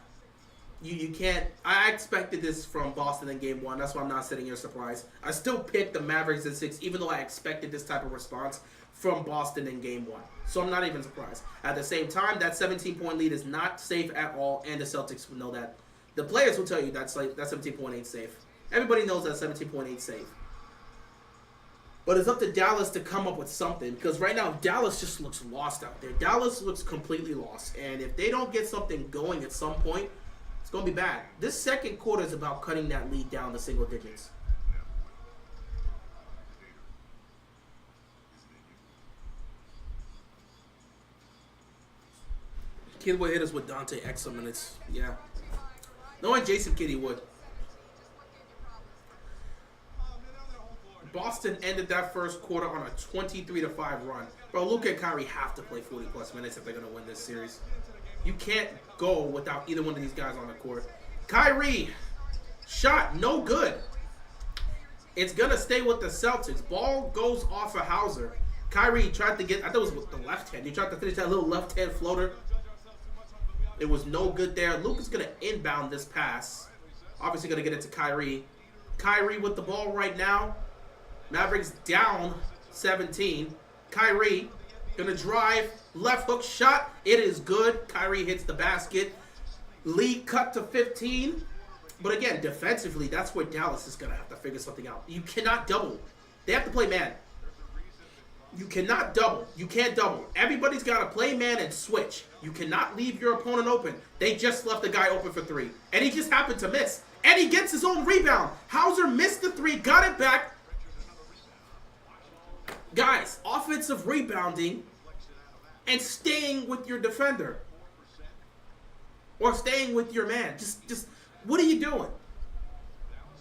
You can't... I expected this from Boston in game one. That's why I'm not sitting here surprised. I still picked the Mavericks in 6, even though I expected this type of response from Boston in game one. So I'm not even surprised. At the same time, that 17-point lead is not safe at all, and the Celtics will know that. The players will tell you that 17.8 safe. Everybody knows that 17.8 safe. But it's up to Dallas to come up with something, because right now Dallas just looks lost out there. Dallas looks completely lost, and if they don't get something going at some point, it's going to be bad. This second quarter is about cutting that lead down to single digits. Kidd would hit us with Dante X minutes. Yeah. Knowing Jason Kidd, he would. Boston ended that first quarter on a 23-5 run. Bro, Luka and Kyrie have to play 40-plus minutes if they're going to win this series. You can't go without either one of these guys on the court. Kyrie, shot, no good. It's going to stay with the Celtics. Ball goes off of Hauser. Kyrie tried to get, I thought it was with the left hand. He tried to finish that little left hand floater. It was no good there. Luka's going to inbound this pass. Obviously going to get it to Kyrie. Kyrie with the ball right now. Mavericks down 17. Kyrie going to drive. Left hook shot. It is good. Kyrie hits the basket. Lead cut to 15. But again, defensively, that's where Dallas is going to have to figure something out. You cannot double. They have to play man. You cannot double. You can't double. Everybody's got to play man and switch. You cannot leave your opponent open. They just left the guy open for 3. And he just happened to miss. And he gets his own rebound. Hauser missed the 3, got it back. Guys, offensive rebounding and staying with your defender. Or staying with your man. Just what are you doing?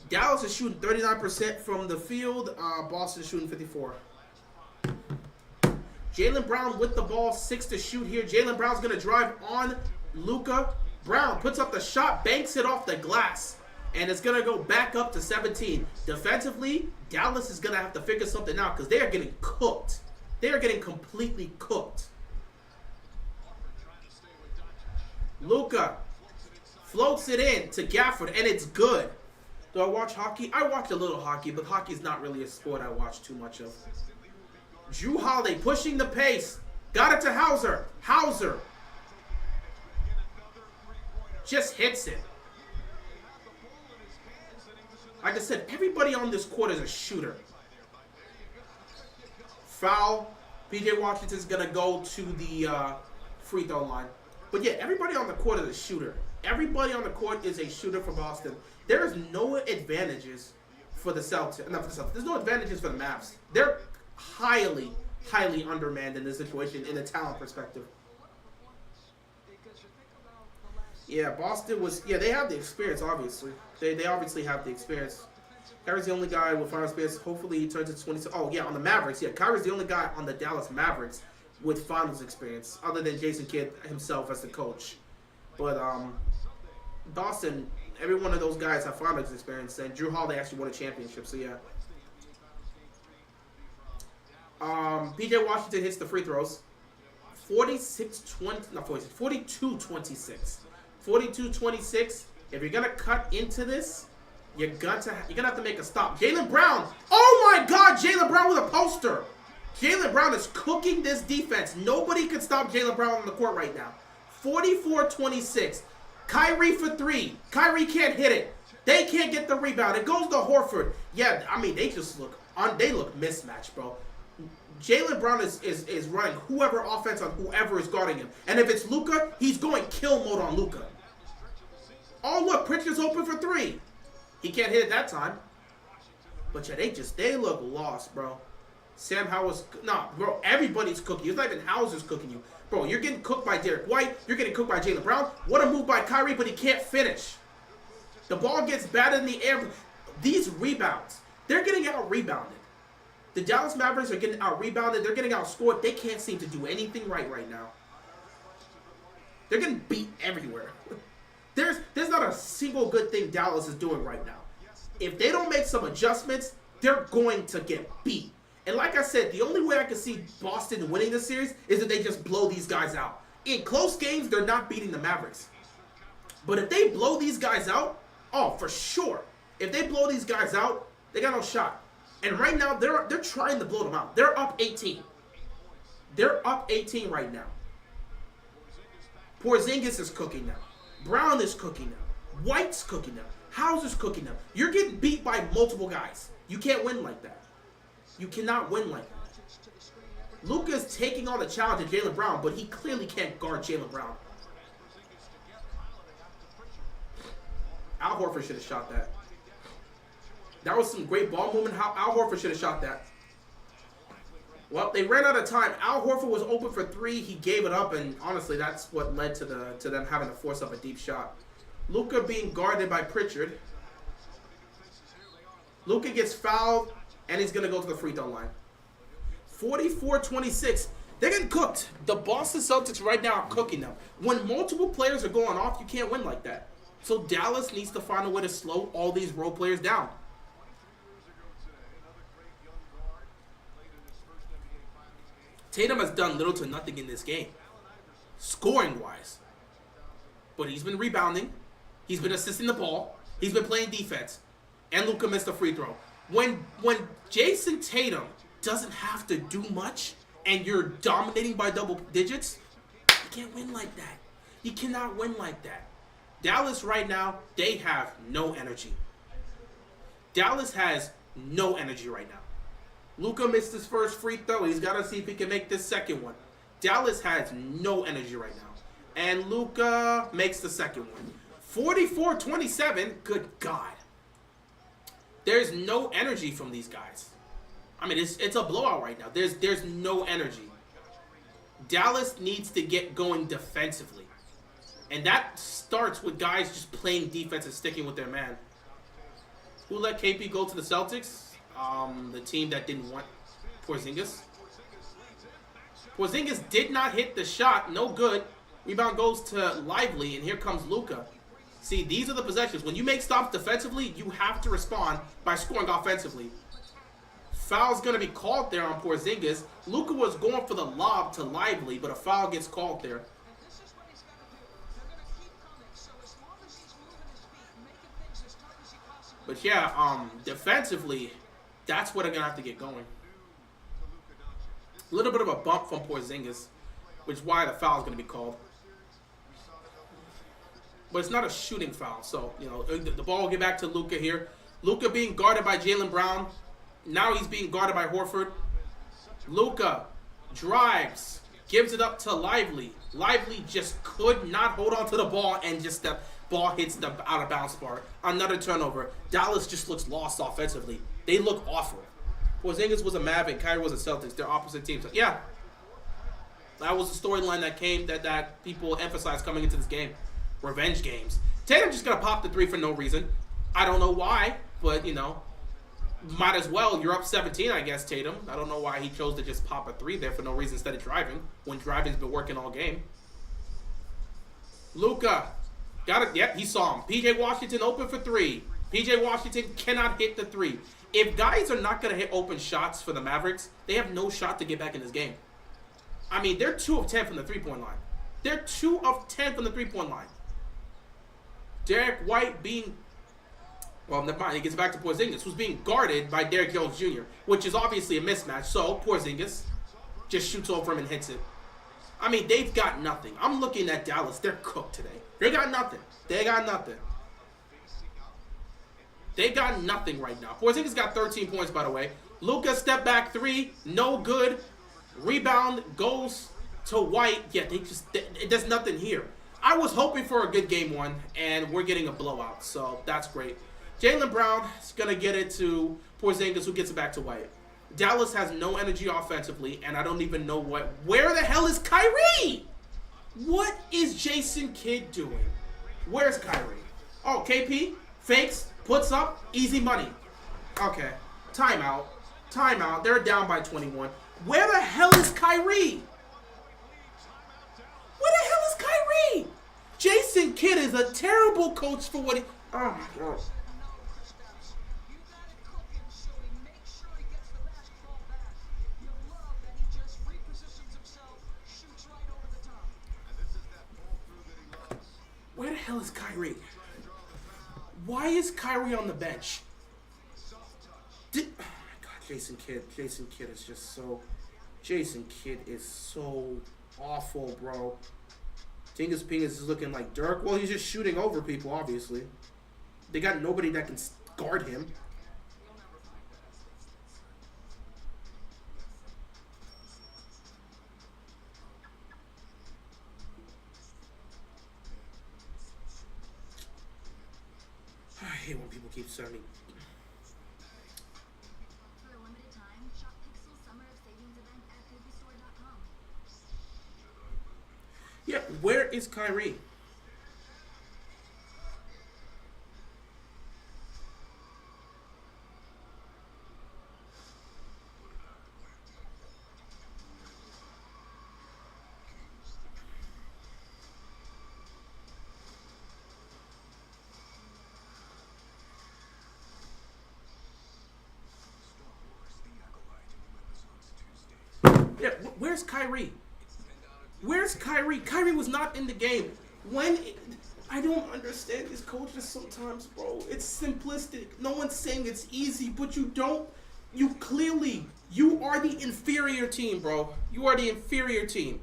Dallas is shooting 39% from the field. Boston is shooting 54%. Jaylen Brown with the ball, 6 to shoot here. Jaylen Brown's going to drive on Luka. Brown puts up the shot, banks it off the glass. And it's going to go back up to 17. Defensively, Dallas is going to have to figure something out because they are getting cooked. They are getting completely cooked. Luka floats it in to Gafford, and it's good. Do I watch hockey? I watch a little hockey, but hockey is not really a sport I watch too much of. Drew Holiday pushing the pace. Got it to Hauser. Hauser just hits it. Like I said, everybody on this court is a shooter. Foul. PJ Washington's going to go to the free throw line. But yeah, everybody on the court is a shooter. Everybody on the court is a shooter for Boston. There is no advantages for the Celtics. Not for the Celtics. There's no advantages for the Mavs. They're highly, highly undermanned in this situation in a talent perspective. Yeah, Boston was... Yeah, they have the experience, obviously. They obviously have the experience. Kyrie's the only guy with finals experience. Hopefully he turns into 22. Oh, yeah, on the Mavericks. Yeah, Kyrie's the only guy on the Dallas Mavericks with finals experience, other than Jason Kidd himself as the coach. But Boston, every one of those guys have finals experience, and Drew Holiday actually won a championship, so yeah. PJ Washington hits the free throws. 42-26. 42-26. If you're gonna cut into this, you're gonna have to make a stop. Jaylen Brown. Oh my God, Jaylen Brown with a poster. Jaylen Brown is cooking this defense. Nobody can stop Jaylen Brown on the court right now. 44-26. Kyrie for three. Kyrie can't hit it. They can't get the rebound. It goes to Horford. Yeah, I mean, they look mismatched, bro. Jaylen Brown is running whoever offense on whoever is guarding him. And if it's Luka, he's going kill mode on Luka. Oh, look, Pritchard's open for three. He can't hit it that time. But yeah, they look lost, bro. Sam Howell's... Nah, bro, everybody's cooking you. It's not even Hauser's cooking you. Bro, you're getting cooked by Derek White. You're getting cooked by Jaylen Brown. What a move by Kyrie, but he can't finish. The ball gets batted in the air. These rebounds, they're getting out-rebounded. The Dallas Mavericks are getting out-rebounded. They're getting outscored. They can't seem to do anything right now. They're getting beat everywhere. There's not a single good thing Dallas is doing right now. If they don't make some adjustments, they're going to get beat. And like I said, the only way I can see Boston winning this series is if they just blow these guys out. In close games, they're not beating the Mavericks. But if they blow these guys out, oh, for sure. If they blow these guys out, they got no shot. And right now, they're trying to blow them out. They're up 18. They're up 18 right now. Porzingis is cooking now. Brown is cooking now. White's cooking now. Hauser's cooking now. You're getting beat by multiple guys. You can't win like that. You cannot win like that. Luka's taking on the challenge of Jaylen Brown, but he clearly can't guard Jaylen Brown. Al Horford should have shot that. That was some great ball movement. Al Horford should have shot that. Well, they ran out of time. Al Horford was open for three. He gave it up, and honestly, that's what led to them having to force up a deep shot. Luka being guarded by Pritchard. Luka gets fouled, and he's going to go to the free throw line. 44-26. They're getting cooked. The Boston Celtics right now are cooking them. When multiple players are going off, you can't win like that. So Dallas needs to find a way to slow all these role players down. Tatum has done little to nothing in this game, scoring-wise. But he's been rebounding. He's been assisting the ball. He's been playing defense. And Luka missed a free throw. When Jason Tatum doesn't have to do much and you're dominating by double digits, you can't win like that. You cannot win like that. Dallas right now, they have no energy. Dallas has no energy right now. Luka missed his first free throw. He's got to see if he can make this second one. Dallas has no energy right now. And Luka makes the second one. 44-27. Good God. There's no energy from these guys. I mean, it's a blowout right now. There's no energy. Dallas needs to get going defensively. And that starts with guys just playing defense and sticking with their man. Who let KP go to the Celtics? The team that didn't want Porzingis. Porzingis did not hit the shot. No good. Rebound goes to Lively, and here comes Luka. See, these are the possessions. When you make stops defensively, you have to respond by scoring offensively. Foul's going to be called there on Porzingis. Luka was going for the lob to Lively, but a foul gets called there. But yeah, defensively, that's what they're going to have to get going. A little bit of a bump from Porzingis, which is why the foul is going to be called. But it's not a shooting foul, so, you know, the ball will get back to Luka here. Luka being guarded by Jaylen Brown. Now he's being guarded by Horford. Luka drives, gives it up to Lively. Lively just could not hold on to the ball, and just the ball hits the out of bounds part. Another turnover. Dallas just looks lost offensively. They look awful. Porzingis was a Mavic, Kyrie was a Celtics. They're opposite teams. Yeah, that was the storyline that people emphasized coming into this game. Revenge games. Tatum just gonna pop the three for no reason. I don't know why, but you know, might as well. You're up 17, I guess, Tatum. I don't know why he chose to just pop a three there for no reason instead of driving, when driving's been working all game. Luka got it. Yep, he saw him. PJ Washington open for three. PJ Washington cannot hit the three. If guys are not gonna hit open shots for the Mavericks, they have no shot to get back in this game. I mean, they're 2 of 10 from the three-point line. They're 2 of 10 from the three-point line. Derek White being, well, never mind, he gets back to Porzingis, who's being guarded by Derrick Jones Jr., which is obviously a mismatch. So Porzingis just shoots over him and hits it. I mean, they've got nothing. I'm looking at Dallas. They're cooked today. They got nothing. They got nothing. They got nothing right now. Porzingis got 13 points, by the way. Luka step back three, no good. Rebound goes to White. Yeah, there's nothing here. I was hoping for a good game one, and we're getting a blowout, so that's great. Jaylen Brown is going to get it to Porzingis, who gets it back to White. Dallas has no energy offensively, and I don't even know where the hell is Kyrie? What is Jason Kidd doing? Where's Kyrie? Oh, KP fakes, puts up, easy money. Okay, timeout. Timeout. They're down by 21. Where the hell is Kyrie? Where the hell is Kyrie? Jason Kidd is a terrible coach for what he... Oh, my God. Where the hell is Kyrie? Why is Kyrie on the bench? Oh, my God, Jason Kidd. Jason Kidd is just so... Jason Kidd is so awful, bro. Tingus Pingus is looking like Dirk. Well, he's just shooting over people, obviously. They got nobody that can guard him. I hate when people keep sending me. Yeah, where is Kyrie? Yeah, where's Kyrie? Where's Kyrie? Kyrie was not in the game. I don't understand these coaches sometimes, bro. It's simplistic. No one's saying it's easy, but you are the inferior team, bro. You are the inferior team.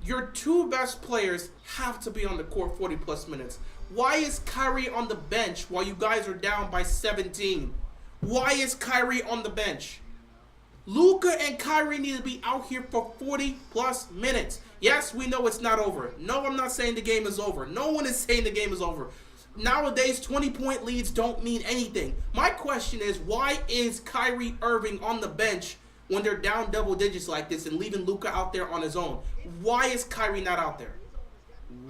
Your two best players have to be on the court 40 plus minutes. Why is Kyrie on the bench while you guys are down by 17? Why is Kyrie on the bench? Luka and Kyrie need to be out here for 40 plus minutes. Yes, we know it's not over. No, I'm not saying the game is over. No one is saying the game is over. Nowadays, 20-point leads don't mean anything. My question is, why is Kyrie Irving on the bench when they're down double digits like this and leaving Luka out there on his own? Why is Kyrie not out there?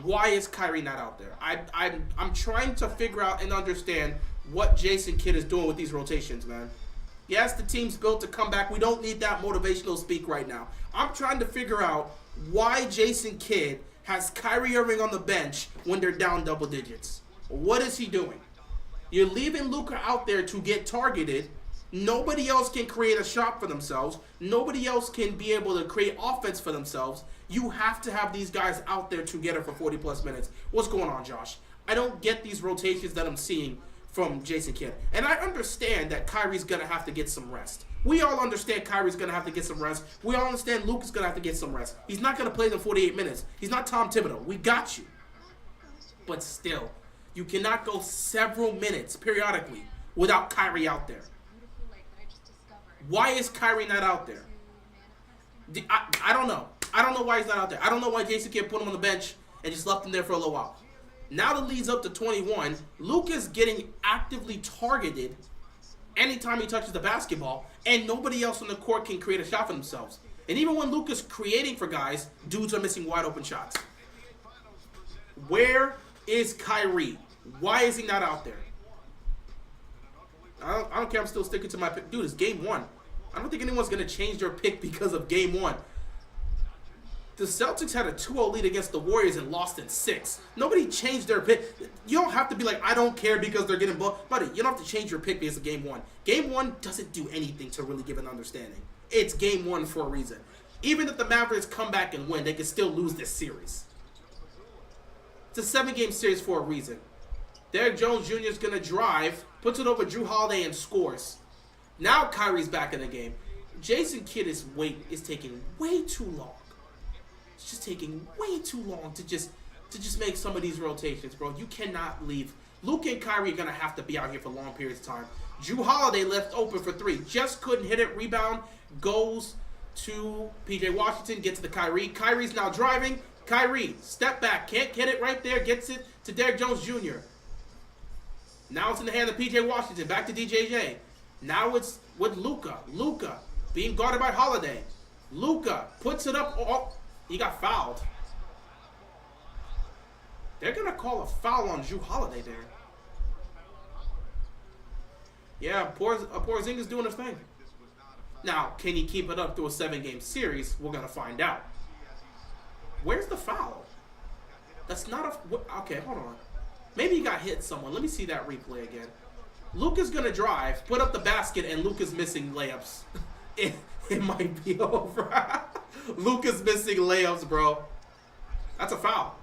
Why is Kyrie not out there? I'm trying to figure out and understand what Jason Kidd is doing with these rotations, man. Yes, the team's built to come back. We don't need that motivational speak right now. I'm trying to figure out why Jason Kidd has Kyrie Irving on the bench when they're down double digits? What is he doing? You're leaving Luka out there to get targeted. Nobody else can create a shot for themselves. Nobody else can be able to create offense for themselves. You have to have these guys out there together for 40-plus minutes. What's going on, Josh? I don't get these rotations that I'm seeing from Jason Kidd. And I understand that Kyrie's going to have to get some rest. We all understand Kyrie's going to have to get some rest. We all understand Luka's going to have to get some rest. He's not going to play them 48 minutes. He's not Tom Thibodeau. We got you. But still, you cannot go several minutes periodically without Kyrie out there. Why is Kyrie not out there? I don't know. I don't know why he's not out there. I don't know why Jason Kidd put him on the bench and just left him there for a little while. Now the lead's up to 21. Luka's getting actively targeted anytime he touches the basketball, and nobody else on the court can create a shot for themselves. And even when Luka's creating for guys, dudes are missing wide open shots. Where is Kyrie? Why is he not out there? I don't care. I'm still sticking to my pick. Dude, it's game one. I don't think anyone's going to change their pick because of game one. The Celtics had a 2-0 lead against the Warriors and lost in 6. Nobody changed their pick. You don't have to be like, I don't care because they're getting blown. Buddy, you don't have to change your pick because of game one. Game one doesn't do anything to really give an understanding. It's game one for a reason. Even if the Mavericks come back and win, they can still lose this series. It's a 7-game series for a reason. Derrick Jones Jr. is going to drive, puts it over Jrue Holiday and scores. Now Kyrie's back in the game. Jason Kidd is taking way too long. It's just taking way too long to just make some of these rotations, bro. You cannot leave. Luka and Kyrie are going to have to be out here for long periods of time. Jrue Holiday left open for 3. Just couldn't hit it. Rebound goes to P.J. Washington. Gets to Kyrie. Kyrie's now driving. Kyrie, step back. Can't get it right there. Gets it to Derrick Jones Jr. Now it's in the hand of P.J. Washington. Back to DJJ. Now it's with Luka. Luka being guarded by Holiday. Luka puts it up. Oh, he got fouled. They're going to call a foul on Jrue Holiday there. Yeah, Porzingis doing his thing. Now, can he keep it up through a 7-game series? We're going to find out. Where's the foul? That's not a... Okay, hold on. Maybe he got hit someone. Let me see that replay again. Luka's going to drive, put up the basket, and Luka's missing layups. It might be over. Luka's missing layups, bro. That's a foul.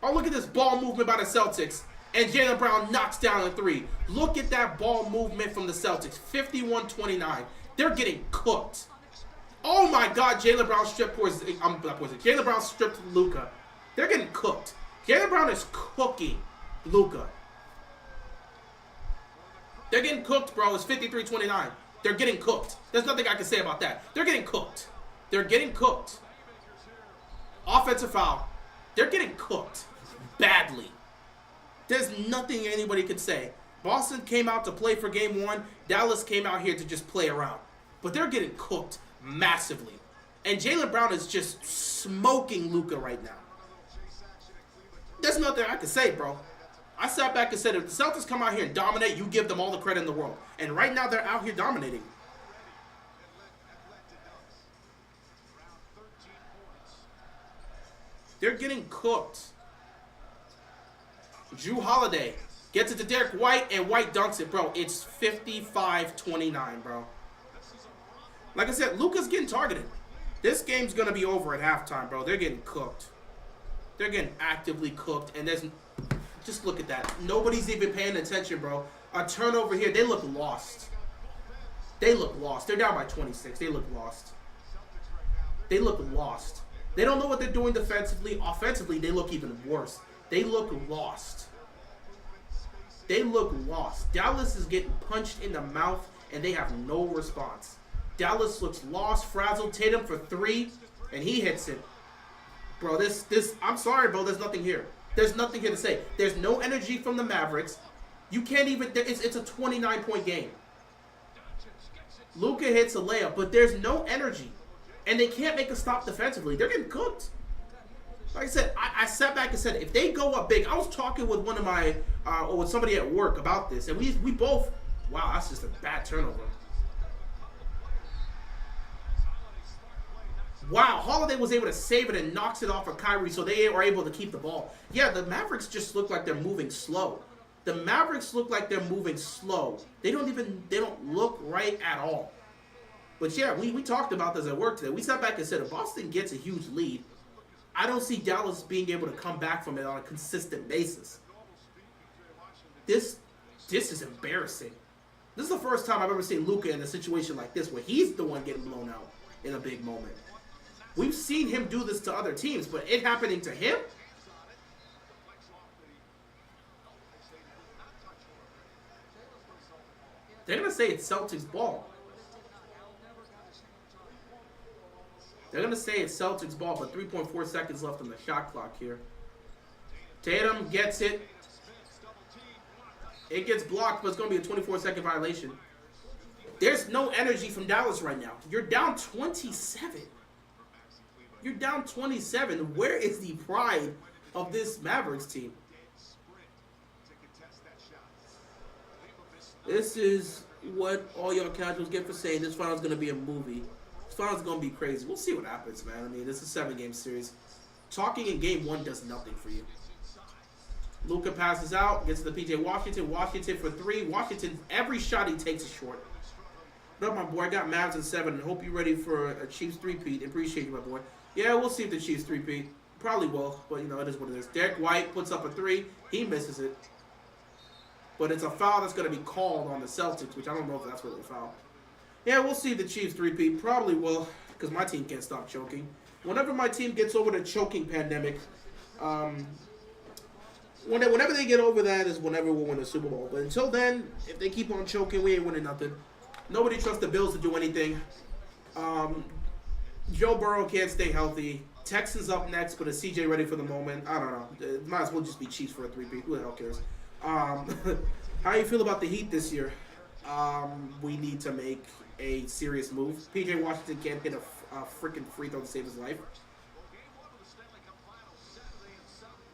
Oh, look at this ball movement by the Celtics. And Jaylen Brown knocks down a 3. Look at that ball movement from the Celtics. 51-29. They're getting cooked. Oh my God, Jaylen Brown stripped Jaylen Brown stripped Luka. They're getting cooked. Jaylen Brown is cooking Luka. They're getting cooked, bro. It's 53-29. They're getting cooked. There's nothing I can say about that. They're getting cooked. They're getting cooked. Offensive foul. They're getting cooked badly. There's nothing anybody can say. Boston came out to play for game one. Dallas came out here to just play around. But they're getting cooked massively. And Jaylen Brown is just smoking Luka right now. There's nothing I can say, bro. I sat back and said, if the Celtics come out here and dominate, you give them all the credit in the world. And right now, they're out here dominating. They're getting cooked. Jrue Holiday gets it to Derek White, and White dunks it, bro. It's 55-29, bro. Like I said, Luka's getting targeted. This game's going to be over at halftime, bro. They're getting cooked. They're getting actively cooked, and there's... Just look at that. Nobody's even paying attention, bro. A turnover here. They look lost. They look lost. They're down by 26. They look lost. They look lost. They don't know what they're doing defensively. Offensively, they look even worse. They look lost. They look lost. Dallas is getting punched in the mouth, and they have no response. Dallas looks lost, frazzled. Tatum for 3, and he hits it. Bro, I'm sorry, bro. There's nothing here. There's nothing here to say. There's no energy from the Mavericks. You can't even... It's a 29-point game. Luka hits a layup, but there's no energy. And they can't make a stop defensively. They're getting cooked. Like I said, I sat back and said, if they go up big... I was talking with one of my... or with somebody at work about this, and we both... Wow, that's just a bad turnover. Wow, Holiday was able to save it and knocks it off of Kyrie, so they are able to keep the ball. Yeah, the Mavericks just look like they're moving slow. The Mavericks look like they're moving slow. They don't look right at all. But yeah, we talked about this at work today. We sat back and said if Boston gets a huge lead, I don't see Dallas being able to come back from it on a consistent basis. This is embarrassing. This is the first time I've ever seen Luka in a situation like this where he's the one getting blown out in a big moment. We've seen him do this to other teams, but it happening to him? They're going to say it's Celtics ball. They're going to say it's Celtics ball, but 3.4 seconds left on the shot clock here. Tatum gets it. It gets blocked, but it's going to be a 24-second violation. There's no energy from Dallas right now. You're down 27. You're down 27. Where is the pride of this Mavericks team? This is what all y'all casuals get for saying this final's going to be a movie. This final's going to be crazy. We'll see what happens, man. I mean, this is a 7-game series. Talking in game 1 does nothing for you. Luka passes out, gets to the PJ Washington. Washington for 3. Washington, every shot he takes is short. What up, my boy? I got Mavs in 7 and hope you're ready for a Chiefs 3-peat. Appreciate you, my boy. Yeah, we'll see if the Chiefs 3-peat. Probably will, but you know, it is what it is. Derek White puts up a 3. He misses it. But it's a foul that's going to be called on the Celtics, which I don't know if that's really a foul. Yeah, we'll see if the Chiefs 3-peat. Probably will, because my team can't stop choking. Whenever my team gets over the choking pandemic, whenever they get over that is whenever we'll win a Super Bowl. But until then, if they keep on choking, we ain't winning nothing. Nobody trusts the Bills to do anything. Joe Burrow can't stay healthy. Texans up next, but is CJ ready for the moment? I don't know. It might as well just be Chiefs for a 3-peat. Who the hell cares? How you feel about the Heat this year? We need to make a serious move. PJ Washington can't hit a freaking free throw to save his life.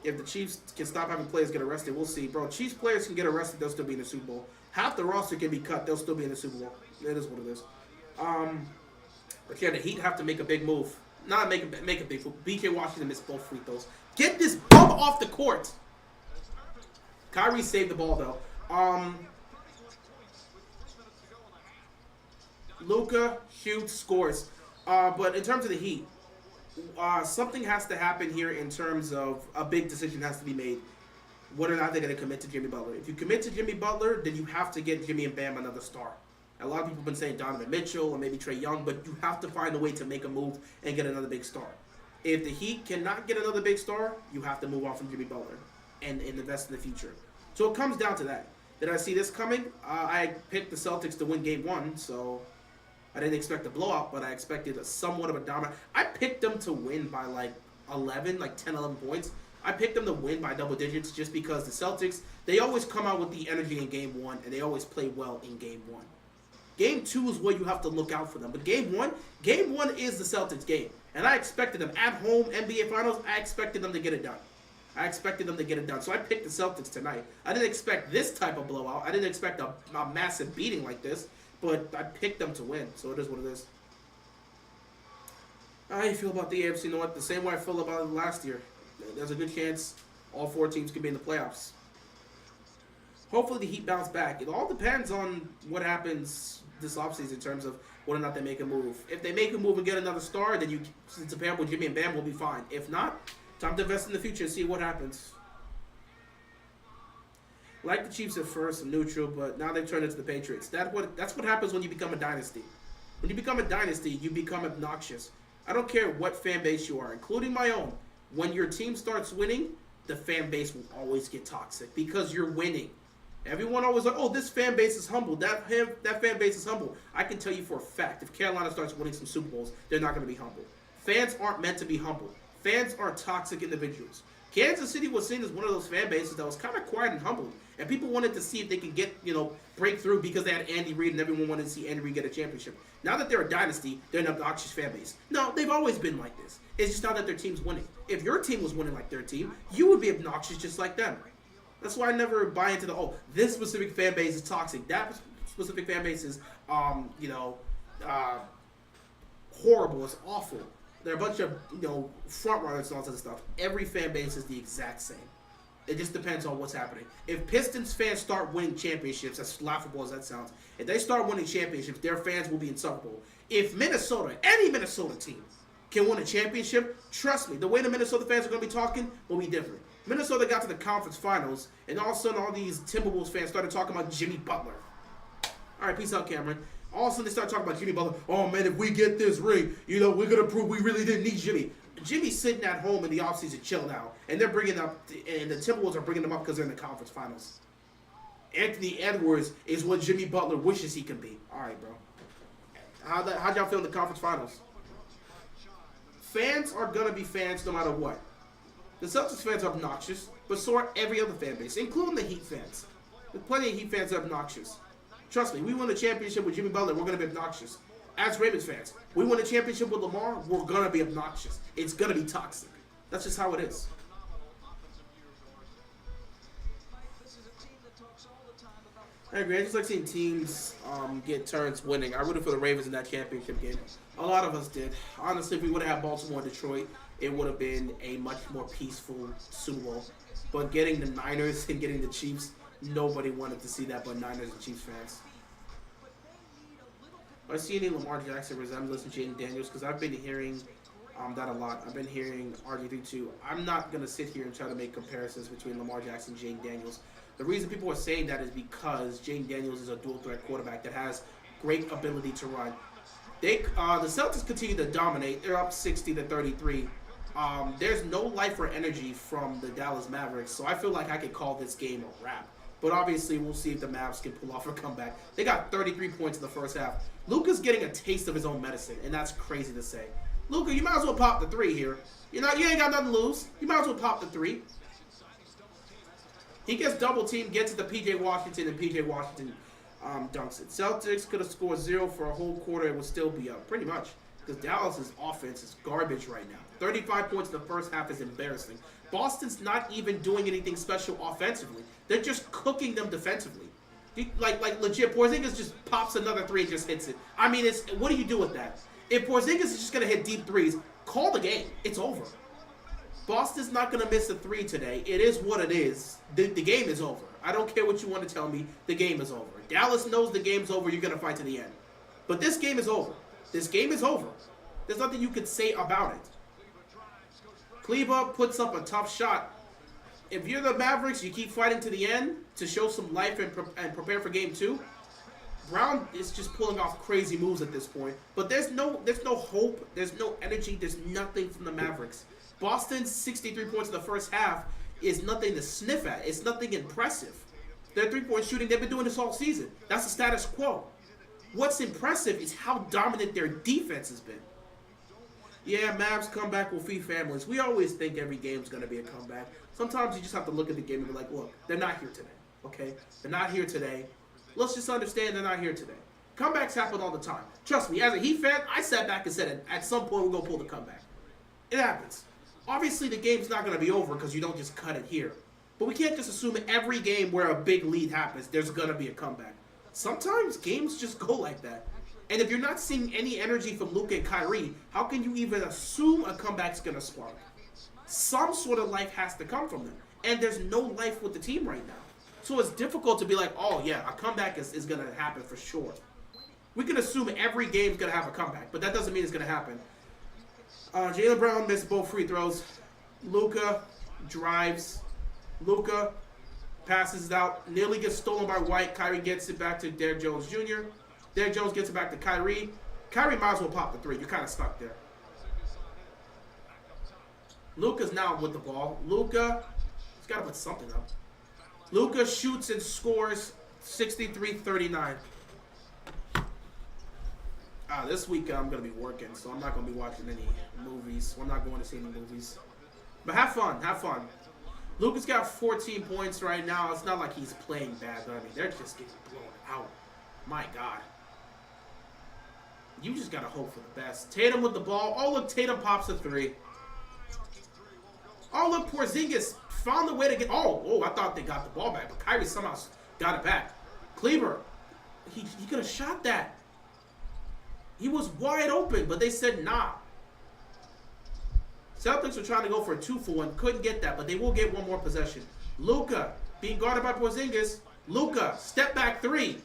If the Chiefs can stop having players get arrested, we'll see. Bro, Chiefs players can get arrested, they'll still be in the Super Bowl. Half the roster can be cut, they'll still be in the Super Bowl. That is what it is. But yeah, the Heat have to make a big move. Not make a big move. BK Washington missed both free throws. Get this bum off the court. Kyrie saved the ball, though. Luka shoots, scores. But in terms of the Heat, something has to happen here in terms of a big decision has to be made. Whether or not they're going to commit to Jimmy Butler. If you commit to Jimmy Butler, then you have to get Jimmy and Bam another star. A lot of people have been saying Donovan Mitchell or maybe Trae Young, but you have to find a way to make a move and get another big star. If the Heat cannot get another big star, you have to move on from Jimmy Butler and invest in the future. So it comes down to that. Did I see this coming? I picked the Celtics to win Game 1, so I didn't expect a blowout, but I expected somewhat of a dominant. I picked them to win by like 11, like 10, 11 points. I picked them to win by double digits just because the Celtics, they always come out with the energy in Game 1, and they always play well in Game 1. Game 2 is where you have to look out for them. But Game 1 is the Celtics game. And I expected them at home, NBA Finals, I expected them to get it done. So I picked the Celtics tonight. I didn't expect this type of blowout. I didn't expect a massive beating like this. But I picked them to win. So it is what it is. How you feel about the AFC North? The same way I feel about it last year. There's a good chance all 4 teams could be in the playoffs. Hopefully the Heat bounce back. It all depends on what happens this offseason in terms of whether or not they make a move. If they make a move and get another star, then since the pair with Jimmy and Bam will be fine. If not, time to invest in the future and see what happens. Like the Chiefs at first, I'm neutral, but now they've turned into the Patriots. That's what happens when you become a dynasty. When you become a dynasty, you become obnoxious. I don't care what fan base you are, including my own. When your team starts winning, the fan base will always get toxic because you're winning. Everyone always like, oh, this fan base is humble. That fan base is humble. I can tell you for a fact, if Carolina starts winning some Super Bowls, they're not going to be humble. Fans aren't meant to be humble. Fans are toxic individuals. Kansas City was seen as one of those fan bases that was kind of quiet and humble. And people wanted to see if they could get, break through because they had Andy Reid and everyone wanted to see Andy Reid get a championship. Now that they're a dynasty, they're an obnoxious fan base. No, they've always been like this. It's just now that their team's winning. If your team was winning like their team, you would be obnoxious just like them. That's why I never buy into this specific fan base is toxic. That specific fan base is, horrible. It's awful. They're a bunch of, front runners and all sorts of stuff. Every fan base is the exact same. It just depends on what's happening. If Pistons fans start winning championships, as laughable as that sounds, if they start winning championships, their fans will be insufferable. If Minnesota, any Minnesota team, can win a championship, trust me, the way the Minnesota fans are going to be talking will be different. Minnesota got to the conference finals, and all of a sudden all these Timberwolves fans started talking about Jimmy Butler. All right, peace out, Cameron. All of a sudden they start talking about Jimmy Butler. Oh, man, if we get this ring, we're going to prove we really didn't need Jimmy. Jimmy's sitting at home in the offseason chill now, and they're bringing up, and the Timberwolves are bringing him up because they're in the conference finals. Anthony Edwards is what Jimmy Butler wishes he could be. All right, bro. How'd y'all feel in the conference finals? Fans are going to be fans no matter what. The Celtics fans are obnoxious, but so are every other fan base, including the Heat fans. There's plenty of Heat fans that are obnoxious. Trust me, we win a championship with Jimmy Butler, we're going to be obnoxious. As Ravens fans, we win a championship with Lamar, we're going to be obnoxious. It's going to be toxic. That's just how it is. I agree. I just like seeing teams get turns winning. I rooted for the Ravens in that championship game. A lot of us did. Honestly, if we would have had Baltimore and Detroit, it would have been a much more peaceful Super Bowl. But getting the Niners and getting the Chiefs, nobody wanted to see that but Niners and Chiefs fans. I see any Lamar Jackson resemblance to Jaden Daniels because I've been hearing that a lot. I've been hearing RG3 too. I'm not going to sit here and try to make comparisons between Lamar Jackson and Jaden Daniels. The reason people are saying that is because Jaden Daniels is a dual-threat quarterback that has great ability to run. The Celtics continue to dominate. They're up 60-33. There's no life or energy from the Dallas Mavericks, so I feel like I could call this game a wrap. But obviously, we'll see if the Mavs can pull off a comeback. They got 33 points in the first half. Luka's getting a taste of his own medicine, and that's crazy to say. Luka, you might as well pop the three here. You ain't got nothing to lose. You might as well pop the three. He gets double teamed, gets it to P.J. Washington, and P.J. Washington dunks it. Celtics could have scored 0 for a whole quarter and would still be up, pretty much. Because Dallas' offense is garbage right now. 35 points in the first half is embarrassing. Boston's not even doing anything special offensively. They're just cooking them defensively. Like legit, Porzingis just pops another three and just hits it. I mean, what do you do with that? If Porzingis is just going to hit deep threes, call the game. It's over. Boston's not going to miss a three today. It is what it is. The game is over. I don't care what you want to tell me. The game is over. Dallas knows the game's over. You're going to fight to the end. But this game is over. This game is over. There's nothing you can say about it. Kleba puts up a tough shot. If you're the Mavericks, you keep fighting to the end to show some life and prepare for game 2. Brown is just pulling off crazy moves at this point. But there's no hope. There's no energy. There's nothing from the Mavericks. Boston's 63 points in the first half is nothing to sniff at. It's nothing impressive. Their three-point shooting, they've been doing this all season. That's the status quo. What's impressive is how dominant their defense has been. Yeah, Mavs comeback will feed families. We always think every game's going to be a comeback. Sometimes you just have to look at the game and be like, look, they're not here today, okay? They're not here today. Let's just understand they're not here today. Comebacks happen all the time. Trust me, as a Heat fan, I sat back and said, at some point, we're going to pull the comeback. It happens. Obviously, the game's not going to be over because you don't just cut it here. But we can't just assume every game where a big lead happens, there's going to be a comeback. Sometimes games just go like that. And if you're not seeing any energy from Luka and Kyrie, how can you even assume a comeback's going to spark? Some sort of life has to come from them. And there's no life with the team right now. So it's difficult to be like, oh yeah, a comeback is going to happen for sure. We can assume every game's going to have a comeback, but that doesn't mean it's going to happen. Jaylen Brown missed both free throws. Luka drives. Luka passes it out. Nearly gets stolen by White. Kyrie gets it back to Derrick Jones Jr. Derrick Jones gets it back to Kyrie. Kyrie might as well pop the three. You're kind of stuck there. Luka's now with the ball. Luka, he's got to put something up. Luka shoots and scores 63-39. This week I'm going to be working, so I'm not going to be watching any movies. I'm not going to see any movies. But have fun. Have fun. Luka's got 14 points right now. It's not like he's playing bad, but I mean, they're just getting blown out. My God. You just got to hope for the best. Tatum with the ball. Oh, look, Tatum pops a three. Oh, look, Porzingis found the way to get... Oh, I thought they got the ball back, but Kyrie somehow got it back. Kleber, he could have shot that. He was wide open, but they said nah. Celtics are trying to go for a 2-for-1. Couldn't get that, but they will get one more possession. Luka being guarded by Porzingis. Luka, step back three.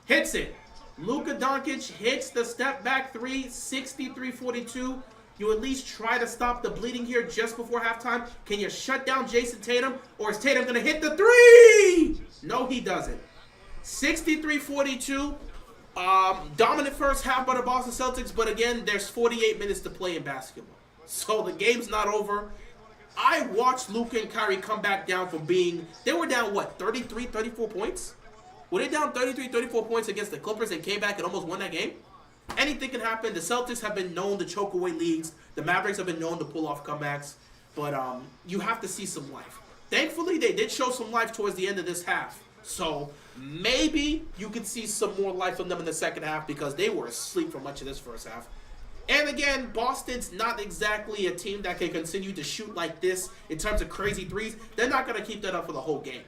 Hits it. Luka Doncic hits the step back three, 63-42. You at least try to stop the bleeding here just before halftime. Can you shut down Jason Tatum? Or is Tatum going to hit the three? No, he doesn't. 63-42. Dominant first half by the Boston Celtics, but again, there's 48 minutes to play in basketball. So the game's not over. I watched Luka and Kyrie come back down from being, they were down, what, 33, 34 points? Were they down 33, 34 points against the Clippers and came back and almost won that game? Anything can happen. The Celtics have been known to choke away leads. The Mavericks have been known to pull off comebacks. But you have to see some life. Thankfully, they did show some life towards the end of this half. So maybe you can see some more life from them in the second half because they were asleep for much of this first half. And again, Boston's not exactly a team that can continue to shoot like this in terms of crazy threes. They're not going to keep that up for the whole game.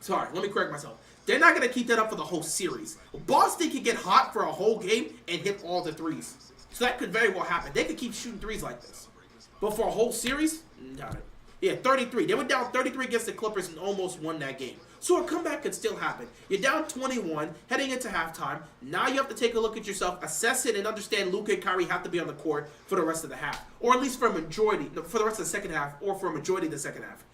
Sorry, let me correct myself. They're not going to keep that up for the whole series. Boston can get hot for a whole game and hit all the threes. So that could very well happen. They could keep shooting threes like this. But for a whole series, not it. Yeah, 33. They went down 33 against the Clippers and almost won that game. So a comeback could still happen. You're down 21, heading into halftime. Now you have to take a look at yourself, assess it, and understand Luka and Kyrie have to be on the court for the rest of the half. Or at least for the rest of the second half, or for a majority of the second half.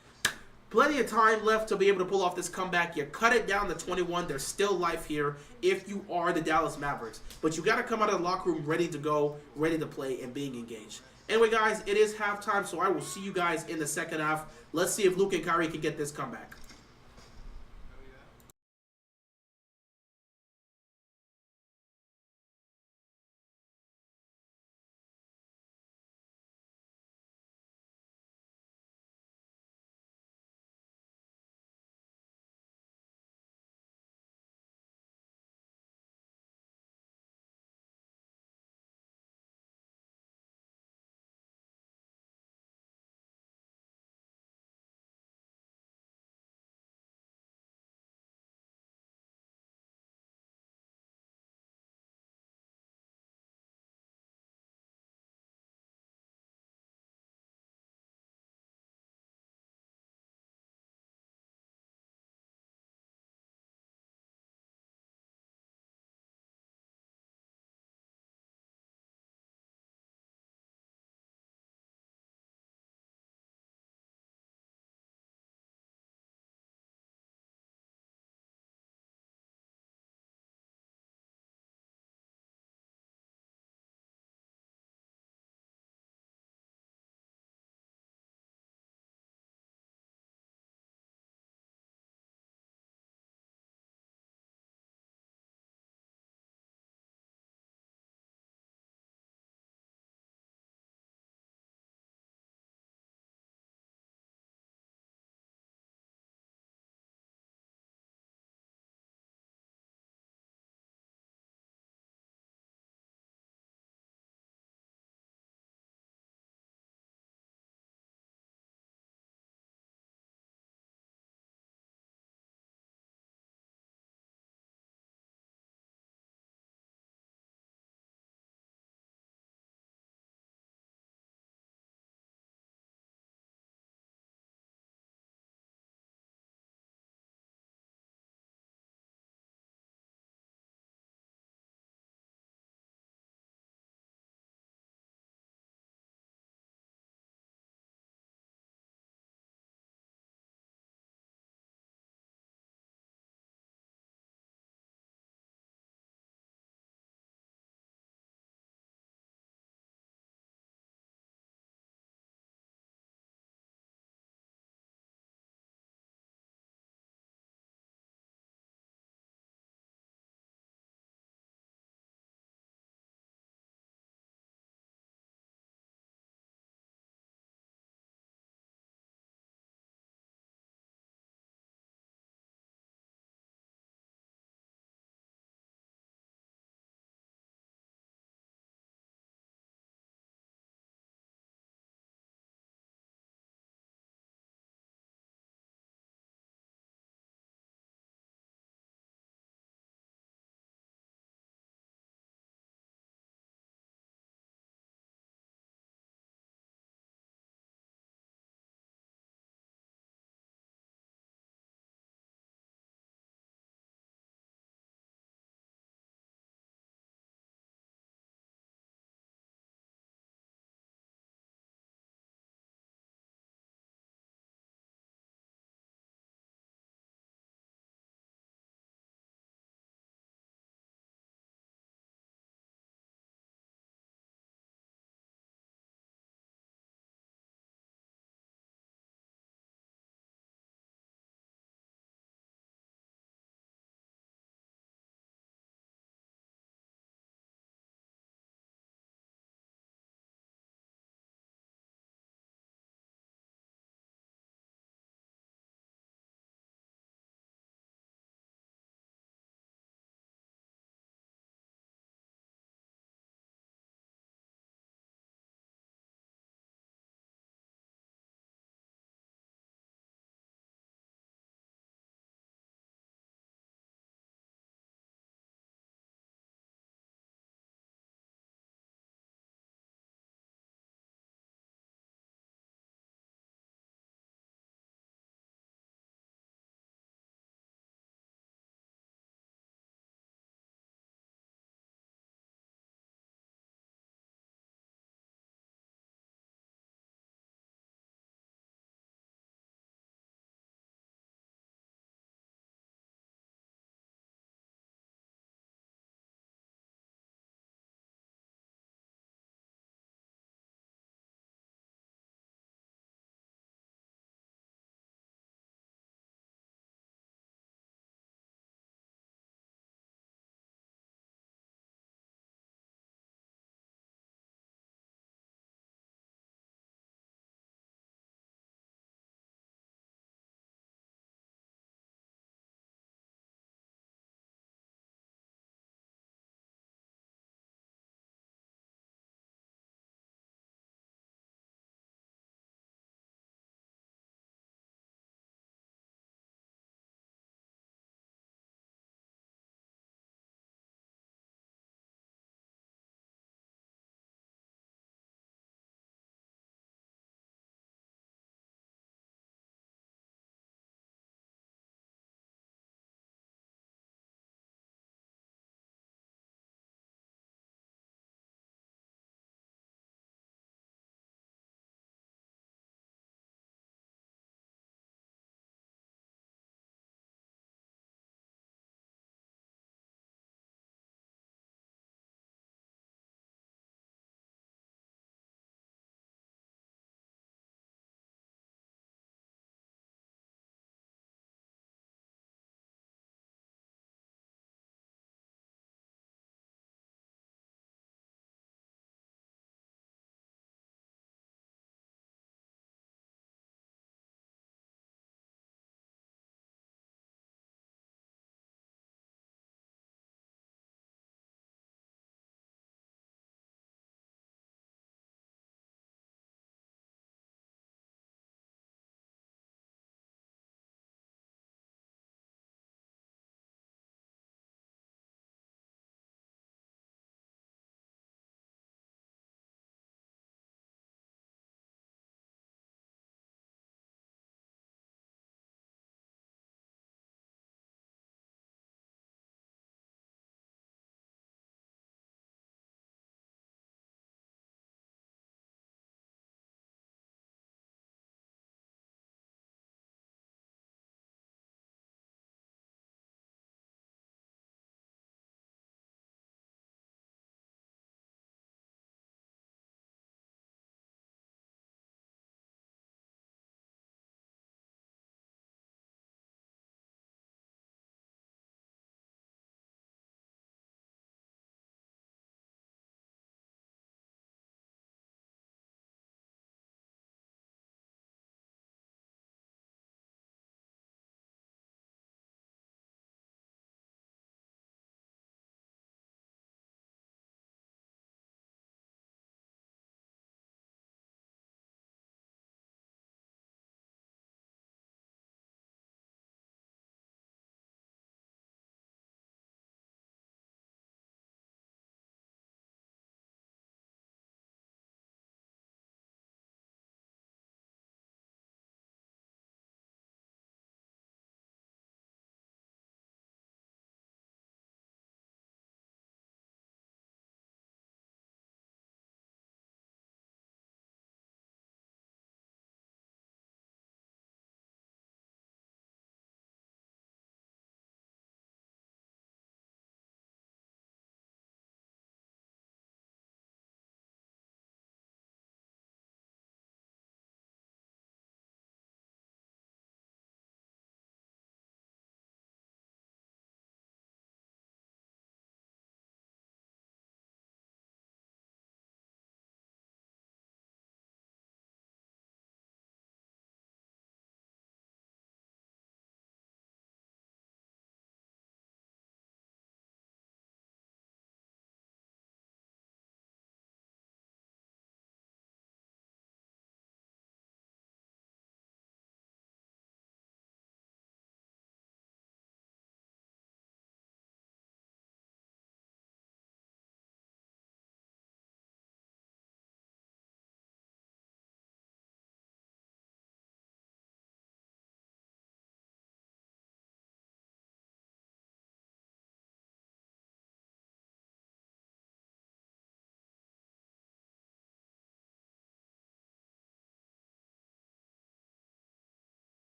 Plenty of time left to be able to pull off this comeback. You cut it down to 21. There's still life here if you are the Dallas Mavericks. But you got to come out of the locker room ready to go, ready to play, and being engaged. Anyway, guys, it is halftime, so I will see you guys in the second half. Let's see if Luka and Kyrie can get this comeback.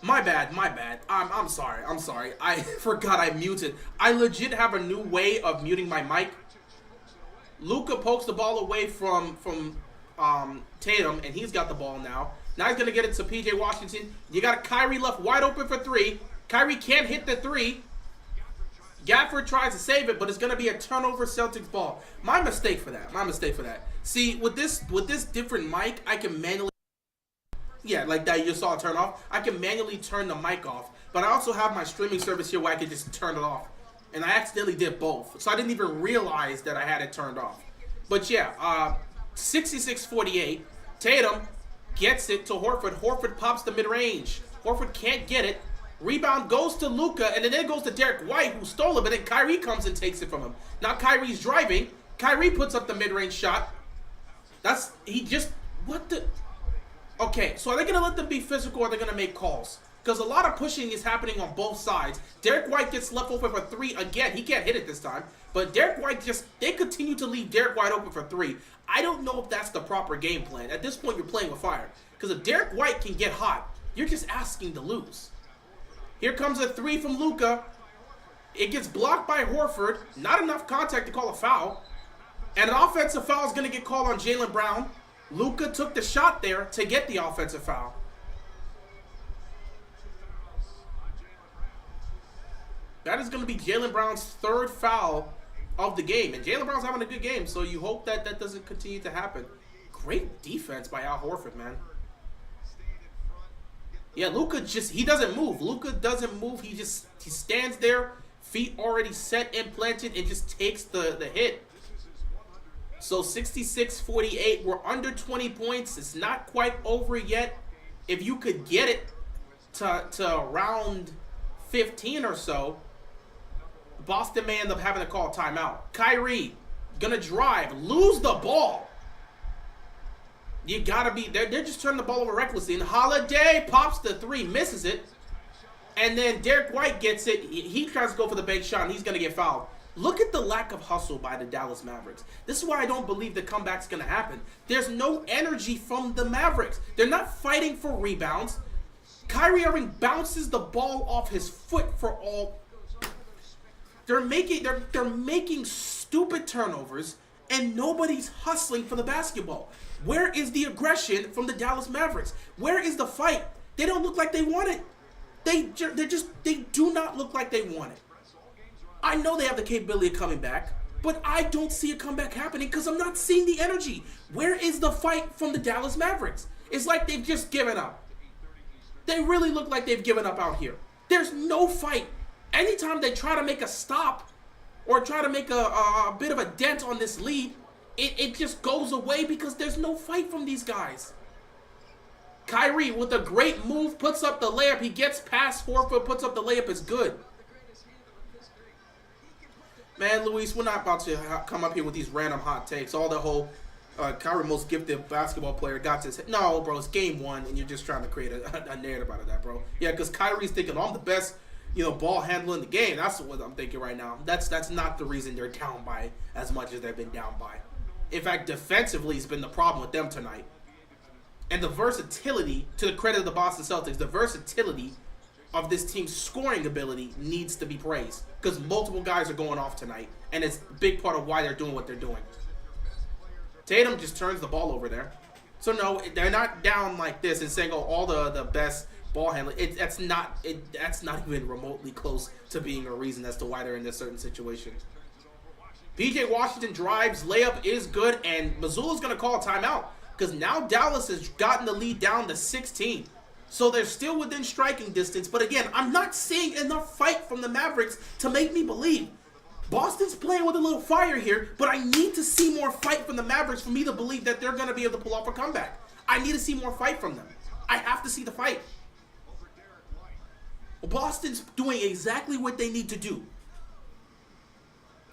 My bad, my bad. I'm sorry, I'm sorry. I forgot I muted. I legit have a new way of muting my mic. Luka pokes the ball away from Tatum, and he's got the ball now. Now he's gonna get it to PJ Washington. You got Kyrie left wide open for three. Kyrie can't hit the three. Gafford tries to save it, but it's gonna be a turnover Celtics ball. My mistake for that. My mistake for that. See, with this different mic, I can manually, yeah, like that you just saw it turn off. I can manually turn the mic off, but I also have my streaming service here where I can just turn it off. And I accidentally did both, so I didn't even realize that I had it turned off. But yeah, 66-48. Tatum gets it to Horford. Horford pops the mid-range. Horford can't get it. Rebound goes to Luka, and then it goes to Derek White, who stole it, but then Kyrie comes and takes it from him. Now Kyrie's driving. Kyrie puts up the mid-range shot. What the? Okay, so are they going to let them be physical, or are they going to make calls? Because a lot of pushing is happening on both sides. Derek White gets left open for three again. He can't hit it this time. But Derek White they continue to leave Derek White open for three. I don't know if that's the proper game plan. At this point, you're playing with fire. Because if Derek White can get hot, you're just asking to lose. Here comes a three from Luka. It gets blocked by Horford. Not enough contact to call a foul. And an offensive foul is going to get called on Jaylen Brown. Luka took the shot there to get the offensive foul. That is going to be Jaylen Brown's third foul of the game. And Jaylen Brown's having a good game, so you hope that that doesn't continue to happen. Great defense by Al Horford, man. Yeah, Luka he doesn't move. Luka doesn't move. He stands there, feet already set and planted, and just takes the hit. So 66-48, we're under 20 points. It's not quite over yet. If you could get it to around 15 or so, Boston may end up having to call a timeout. Kyrie, gonna drive, lose the ball. You gotta be, they're just turning the ball over recklessly. And Holiday pops the three, misses it. And then Derek White gets it. He tries to go for the bank shot, and he's gonna get fouled. Look at the lack of hustle by the Dallas Mavericks. This is why I don't believe the comeback's gonna happen. There's no energy from the Mavericks. They're not fighting for rebounds. Kyrie Irving bounces the ball off his foot for all. They're making stupid turnovers, and nobody's hustling for the basketball. Where is the aggression from the Dallas Mavericks? Where is the fight? They don't look like they want it. They do not look like they want it. I know they have the capability of coming back, but I don't see a comeback happening because I'm not seeing the energy. Where is the fight from the Dallas Mavericks? It's like they've just given up. They really look like they've given up out here. There's no fight. Anytime they try to make a stop or try to make a bit of a dent on this lead, it just goes away because there's no fight from these guys. Kyrie with a great move puts up the layup. He gets past Horford, puts up the layup. It's good. Man, Luis, we're not about to come up here with these random hot takes. All the whole Kyrie most gifted basketball player got to say, no, bro, it's game one, and you're just trying to create a narrative out of that, bro. Yeah, because Kyrie's thinking, I'm the best, ball handler in the game. That's what I'm thinking right now. That's not the reason they're down by as much as they've been down by. In fact, defensively has been the problem with them tonight. And the versatility, to the credit of the Boston Celtics, the versatility of this team's scoring ability needs to be praised because multiple guys are going off tonight, and it's a big part of why they're doing what they're doing. Tatum just turns the ball over there. So no, they're not down like this and saying, oh, all the best ball handling. That's not even remotely close to being a reason as to why they're in this certain situation. PJ Washington drives, layup is good, and Missoula's going to call a timeout because now Dallas has gotten the lead down to 16. So they're still within striking distance. But again, I'm not seeing enough fight from the Mavericks to make me believe. Boston's playing with a little fire here, but I need to see more fight from the Mavericks for me to believe that they're going to be able to pull off a comeback. I need to see more fight from them. I have to see the fight. Well, Boston's doing exactly what they need to do.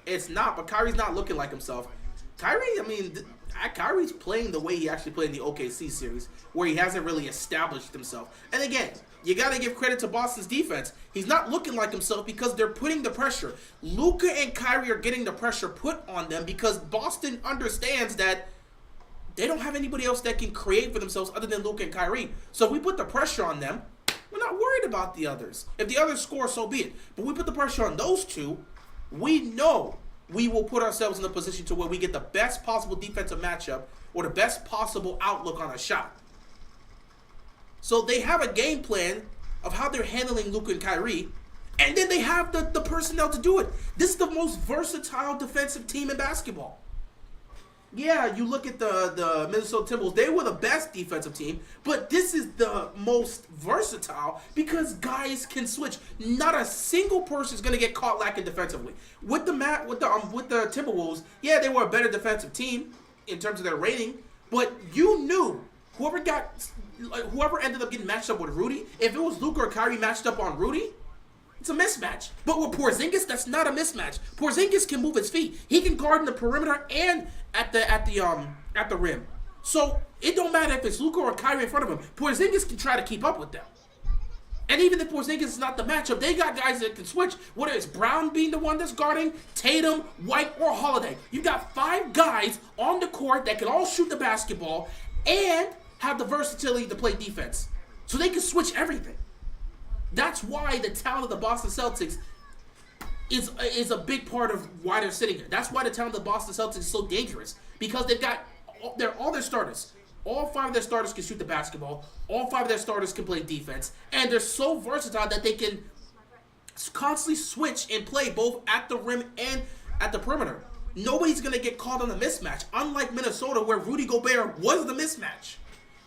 It's not, but Kyrie's not looking like himself. Kyrie's playing the way he actually played in the OKC series, where he hasn't really established himself. And again, you got to give credit to Boston's defense. He's not looking like himself because they're putting the pressure. Luka and Kyrie are getting the pressure put on them because Boston understands that they don't have anybody else that can create for themselves other than Luka and Kyrie. So if we put the pressure on them, we're not worried about the others. If the others score, so be it. But we put the pressure on those two, we know we will put ourselves in a position to where we get the best possible defensive matchup or the best possible outlook on a shot. So they have a game plan of how they're handling Luka and Kyrie, and then they have the personnel to do it. This is the most versatile defensive team in basketball. Yeah, you look at the Minnesota Timberwolves, they were the best defensive team, but this is the most versatile because guys can switch. Not a single person is going to get caught lacking defensively. With the Timberwolves, yeah, they were a better defensive team in terms of their rating, but you knew whoever ended up getting matched up with Rudy, if it was Luka or Kyrie matched up on Rudy, it's a mismatch. But with Porzingis, that's not a mismatch. Porzingis can move his feet. He can guard in the perimeter and at the rim. So it don't matter if it's Luka or Kyrie in front of him. Porzingis can try to keep up with them. And even if Porzingis is not the matchup, they got guys that can switch. Whether it's Brown being the one that's guarding, Tatum, White, or Holiday. You got 5 guys on the court that can all shoot the basketball and have the versatility to play defense. So they can switch everything. That's why the talent of the Boston Celtics is a big part of why they're sitting here. That's why the talent of the Boston Celtics is so dangerous. Because they've got all their starters. All 5 of their starters can shoot the basketball. All 5 of their starters can play defense. And they're so versatile that they can constantly switch and play both at the rim and at the perimeter. Nobody's going to get caught on a mismatch. Unlike Minnesota, where Rudy Gobert was the mismatch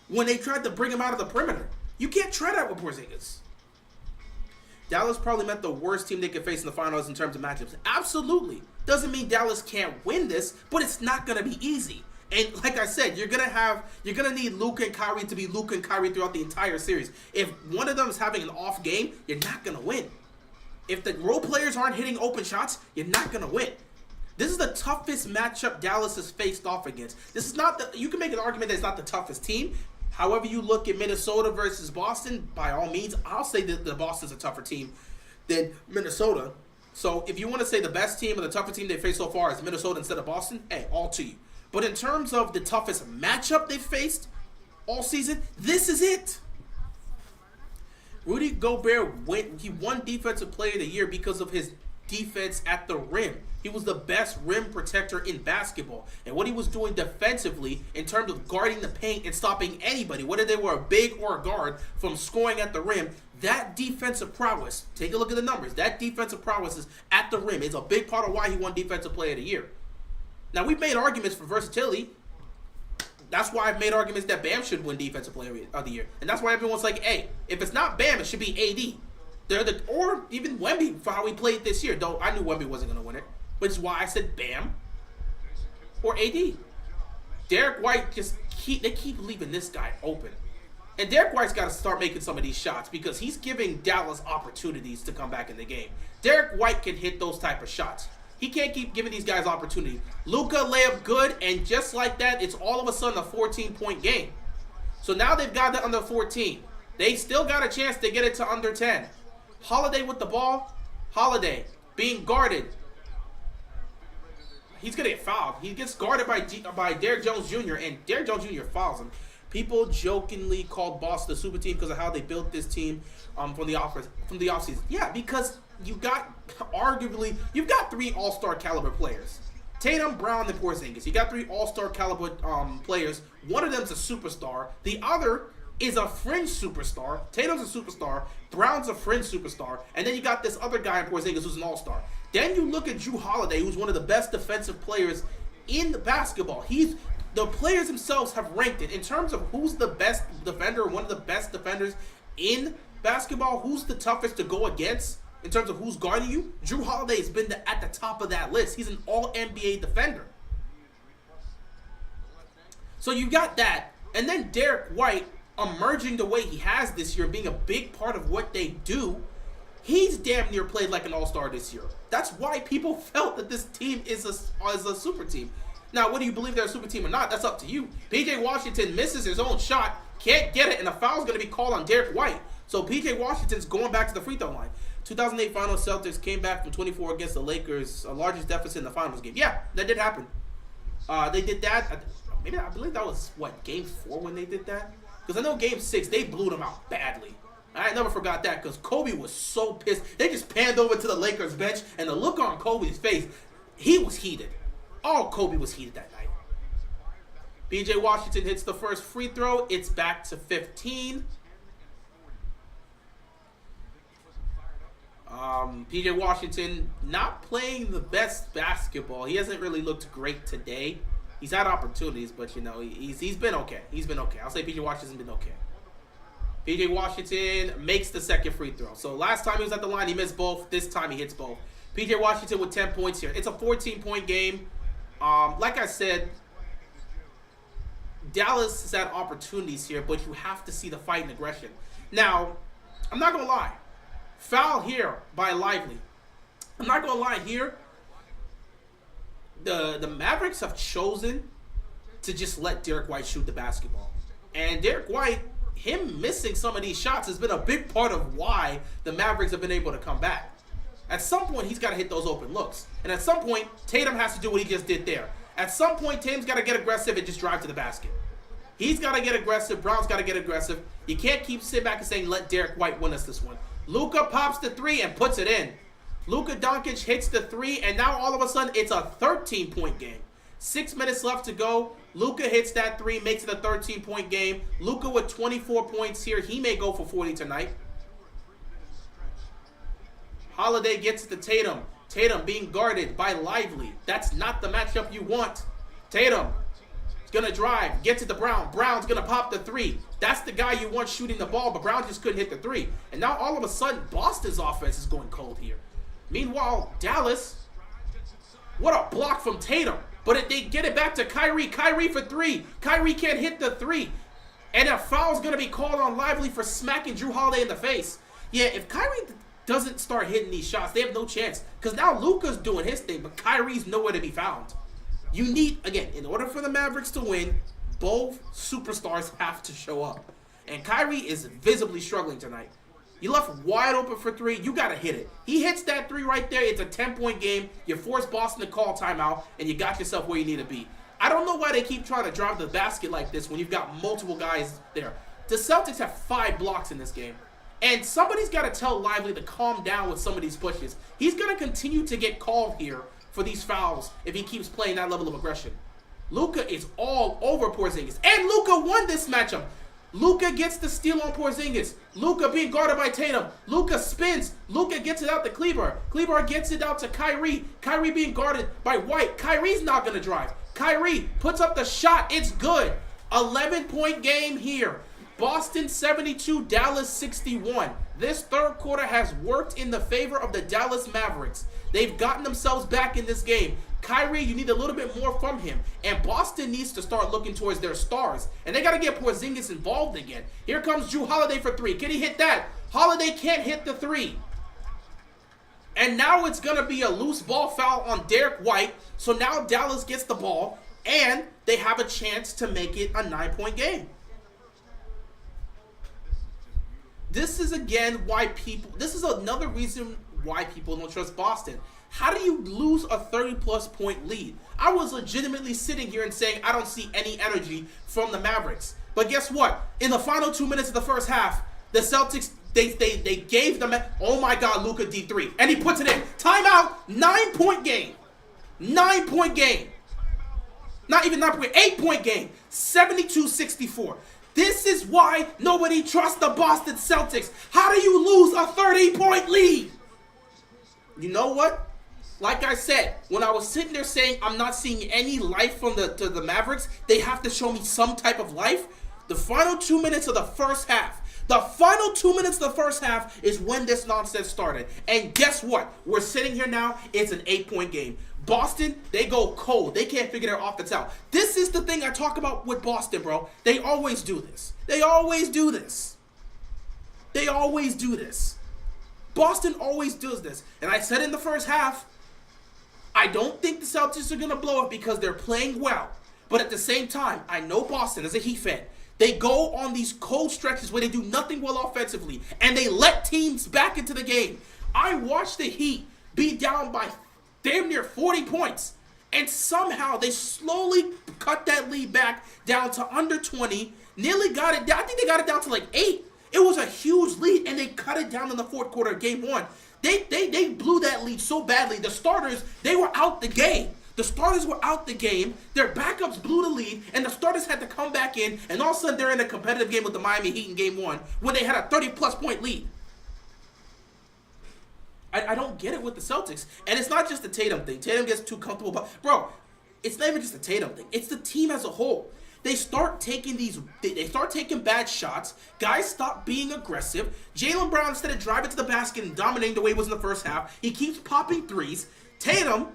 when they tried to bring him out of the perimeter. You can't try that with Porzingis. Dallas probably met the worst team they could face in the finals in terms of matchups. Absolutely. Doesn't mean Dallas can't win this, but it's not going to be easy. And like I said, you're gonna need Luka and Kyrie to be Luka and Kyrie throughout the entire series. If one of them is having an off game, you're not gonna win. If the role players aren't hitting open shots, you're not gonna win. This is the toughest matchup Dallas has faced off against. This is not you can make an argument that it's not the toughest team. However you look at Minnesota versus Boston, by all means, I'll say that the Boston's a tougher team than Minnesota. So if you want to say the best team or the toughest team they faced so far is Minnesota instead of Boston, hey, all to you. But in terms of the toughest matchup they faced all season, this is it. Rudy Gobert won Defensive Player of the Year because of his defense at the rim. He was the best rim protector in basketball. And what he was doing defensively in terms of guarding the paint and stopping anybody, whether they were a big or a guard, from scoring at the rim, that defensive prowess, take a look at the numbers, that defensive prowess is at the rim. It's a big part of why he won Defensive Player of the Year. Now, we've made arguments for versatility. That's why I've made arguments that Bam should win Defensive Player of the Year. And that's why everyone's like, hey, if it's not Bam, it should be AD. Or even Wemby for how he played this year. Though I knew Wemby wasn't going to win it. Which is why I said Bam or AD. Derek White they keep leaving this guy open. And Derek White's got to start making some of these shots because he's giving Dallas opportunities to come back in the game. Derek White can hit those type of shots. He can't keep giving these guys opportunity. Luka layup good, and just like that, it's all of a sudden a 14-point game. So now they've got it under 14. They still got a chance to get it to under 10. Holiday with the ball. Holiday being guarded. He's going to get fouled. He gets guarded by Derrick Jones Jr., and Derrick Jones Jr. fouls him. People jokingly called Boston the super team because of how they built this team from the offseason. Yeah, because you've got 3 all-star caliber players. Tatum, Brown, and Porzingis. You got 3 all-star caliber players. One of them's a superstar. The other is a fringe superstar. Tatum's a superstar. Brown's a fringe superstar. And then you got this other guy in Porzingis who's an all-star. Then you look at Jrue Holiday, who's one of the best defensive players in the basketball. The players themselves have ranked it in terms of who's the best defender, one of the best defenders in basketball, who's the toughest to go against in terms of who's guarding you. Jrue Holiday has been at the top of that list. He's an all-NBA defender. So you got that. And then Derek White emerging the way he has this year, being a big part of what they do. He's damn near played like an all-star this year. That's why people felt that this team is a super team. Now, whether you believe they're a super team or not, that's up to you. P.J. Washington misses his own shot, can't get it, and a foul's going to be called on Derek White. So P.J. Washington's going back to the free throw line. 2008 Finals Celtics came back from 24 against the Lakers, largest deficit in the Finals game. Yeah, that did happen. They did that. I believe that was, Game 4 when they did that? Because I know Game 6, they blew them out badly. I never forgot that because Kobe was so pissed. They just panned over to the Lakers bench, and the look on Kobe's face, he was heated. All Kobe was heated that night. PJ Washington hits the first free throw. It's back to 15. PJ Washington not playing the best basketball. He hasn't really looked great today. He's had opportunities, but you know, he's been okay. He's been okay. I'll say PJ Washington's been okay. PJ Washington makes the second free throw. So last time he was at the line, he missed both. This time he hits both. PJ Washington with 10 points here. It's a 14-point game. Like I said, Dallas has had opportunities here, but you have to see the fight and aggression. Now, I'm not going to lie. Foul here by Lively. I'm not going to lie here. The Mavericks have chosen to just let Derek White shoot the basketball. And Derek White, him missing some of these shots has been a big part of why the Mavericks have been able to come back. At some point, he's got to hit those open looks. And at some point, Tatum has to do what he just did there. At some point, Tatum's got to get aggressive and just drive to the basket. He's got to get aggressive. Brown's got to get aggressive. You can't keep sitting back and saying, let Derek White win us this one. Luka pops the three and puts it in. Luka Doncic hits the three, and now all of a sudden, it's a 13-point game. 6 minutes left to go. Luka hits that three, makes it a 13-point game. Luka with 24 points here. He may go for 40 tonight. Holiday gets it to Tatum. Tatum being guarded by Lively. That's not the matchup you want. Tatum is going to drive. Gets it to Brown. Brown's going to pop the three. That's the guy you want shooting the ball, but Brown just couldn't hit the three. And now all of a sudden, Boston's offense is going cold here. Meanwhile, Dallas, what a block from Tatum. But they get it back to Kyrie. Kyrie for three. Kyrie can't hit the three. And a foul's going to be called on Lively for smacking Jrue Holiday in the face. Yeah, if Kyrie doesn't start hitting these shots, they have no chance. Because now Luka's doing his thing, but Kyrie's nowhere to be found. You need, again, in order for the Mavericks to win, both superstars have to show up. And Kyrie is visibly struggling tonight. You left wide open for three. You got to hit it. He hits that three right there. It's a 10-point game. You force Boston to call timeout, and you got yourself where you need to be. I don't know why they keep trying to drive the basket like this when you've got multiple guys there. The Celtics have 5 blocks in this game. And somebody's got to tell Lively to calm down with some of these pushes. He's going to continue to get called here for these fouls if he keeps playing that level of aggression. Luka is all over Porzingis. And Luka won this matchup. Luka gets the steal on Porzingis. Luka being guarded by Tatum. Luka spins. Luka gets it out to Kleber. Kleber gets it out to Kyrie. Kyrie being guarded by White. Kyrie's not going to drive. Kyrie puts up the shot. It's good. 11-point game here. Boston 72, Dallas 61. This third quarter has worked in the favor of the Dallas Mavericks. They've gotten themselves back in this game. Kyrie, you need a little bit more from him. And Boston needs to start looking towards their stars. And they got to get Porzingis involved again. Here comes Jrue Holiday for three. Can he hit that? Holiday can't hit the three. And now it's going to be a loose ball foul on Derek White. So now Dallas gets the ball. And they have a chance to make it a 9-point game. This is another reason why people don't trust Boston. How do you lose a 30-plus point lead? I was legitimately sitting here and saying I don't see any energy from the Mavericks. But guess what? In the final 2 minutes of the first half, the Celtics, they gave them, oh my God, Luka D3. And he puts it in. Timeout, 9-point game. 9-point game. Not even 9-point, 8-point game. 72-64. This is why nobody trusts the Boston Celtics. How do you lose a 30-point lead? You know what? Like I said, when I was sitting there saying I'm not seeing any life from the Mavericks, they have to show me some type of life. The final 2 minutes of the first half. The final 2 minutes of the first half is when this nonsense started. And guess what? We're sitting here now. It's an 8-point game. Boston, they go cold. They can't figure their offense out. This is the thing I talk about with Boston, bro. They always do this. They always do this. They always do this. Boston always does this. And I said in the first half, I don't think the Celtics are going to blow it because they're playing well. But at the same time, I know Boston as a Heat fan. They go on these cold stretches where they do nothing well offensively. And they let teams back into the game. I watched the Heat be down by damn near 40 points. And somehow they slowly cut that lead back down to under 20. Nearly got it down. I think they got it down to like 8. It was a huge lead, and they cut it down in the fourth quarter of game one. They blew that lead so badly. The starters, they were out the game. The starters were out the game. Their backups blew the lead, and the starters had to come back in, and all of a sudden they're in a competitive game with the Miami Heat in game one when they had a 30-plus point lead. I don't get it with the Celtics. And it's not just the Tatum thing. Tatum gets too comfortable. But, bro, it's not even just the Tatum thing. It's the team as a whole. They start taking bad shots. Guys stop being aggressive. Jaylen Brown, instead of driving to the basket and dominating the way he was in the first half, he keeps popping threes. Tatum,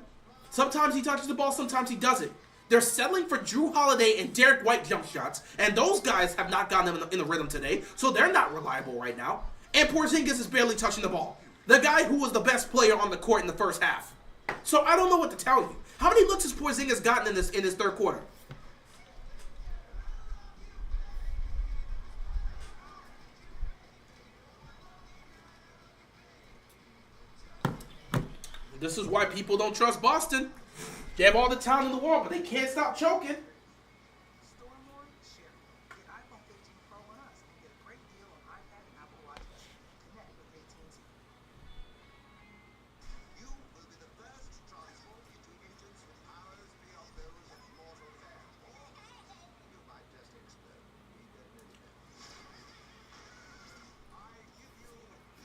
sometimes he touches the ball, sometimes he doesn't. They're settling for Drew Holiday and Derek White jump shots, and those guys have not gotten them in the rhythm today, so they're not reliable right now. And Porzingis is barely touching the ball. The guy who was the best player on the court in the first half. So I don't know what to tell you. How many looks has Porzingis gotten in this third quarter? This is why people don't trust Boston. They have all the talent in the world, but they can't stop choking.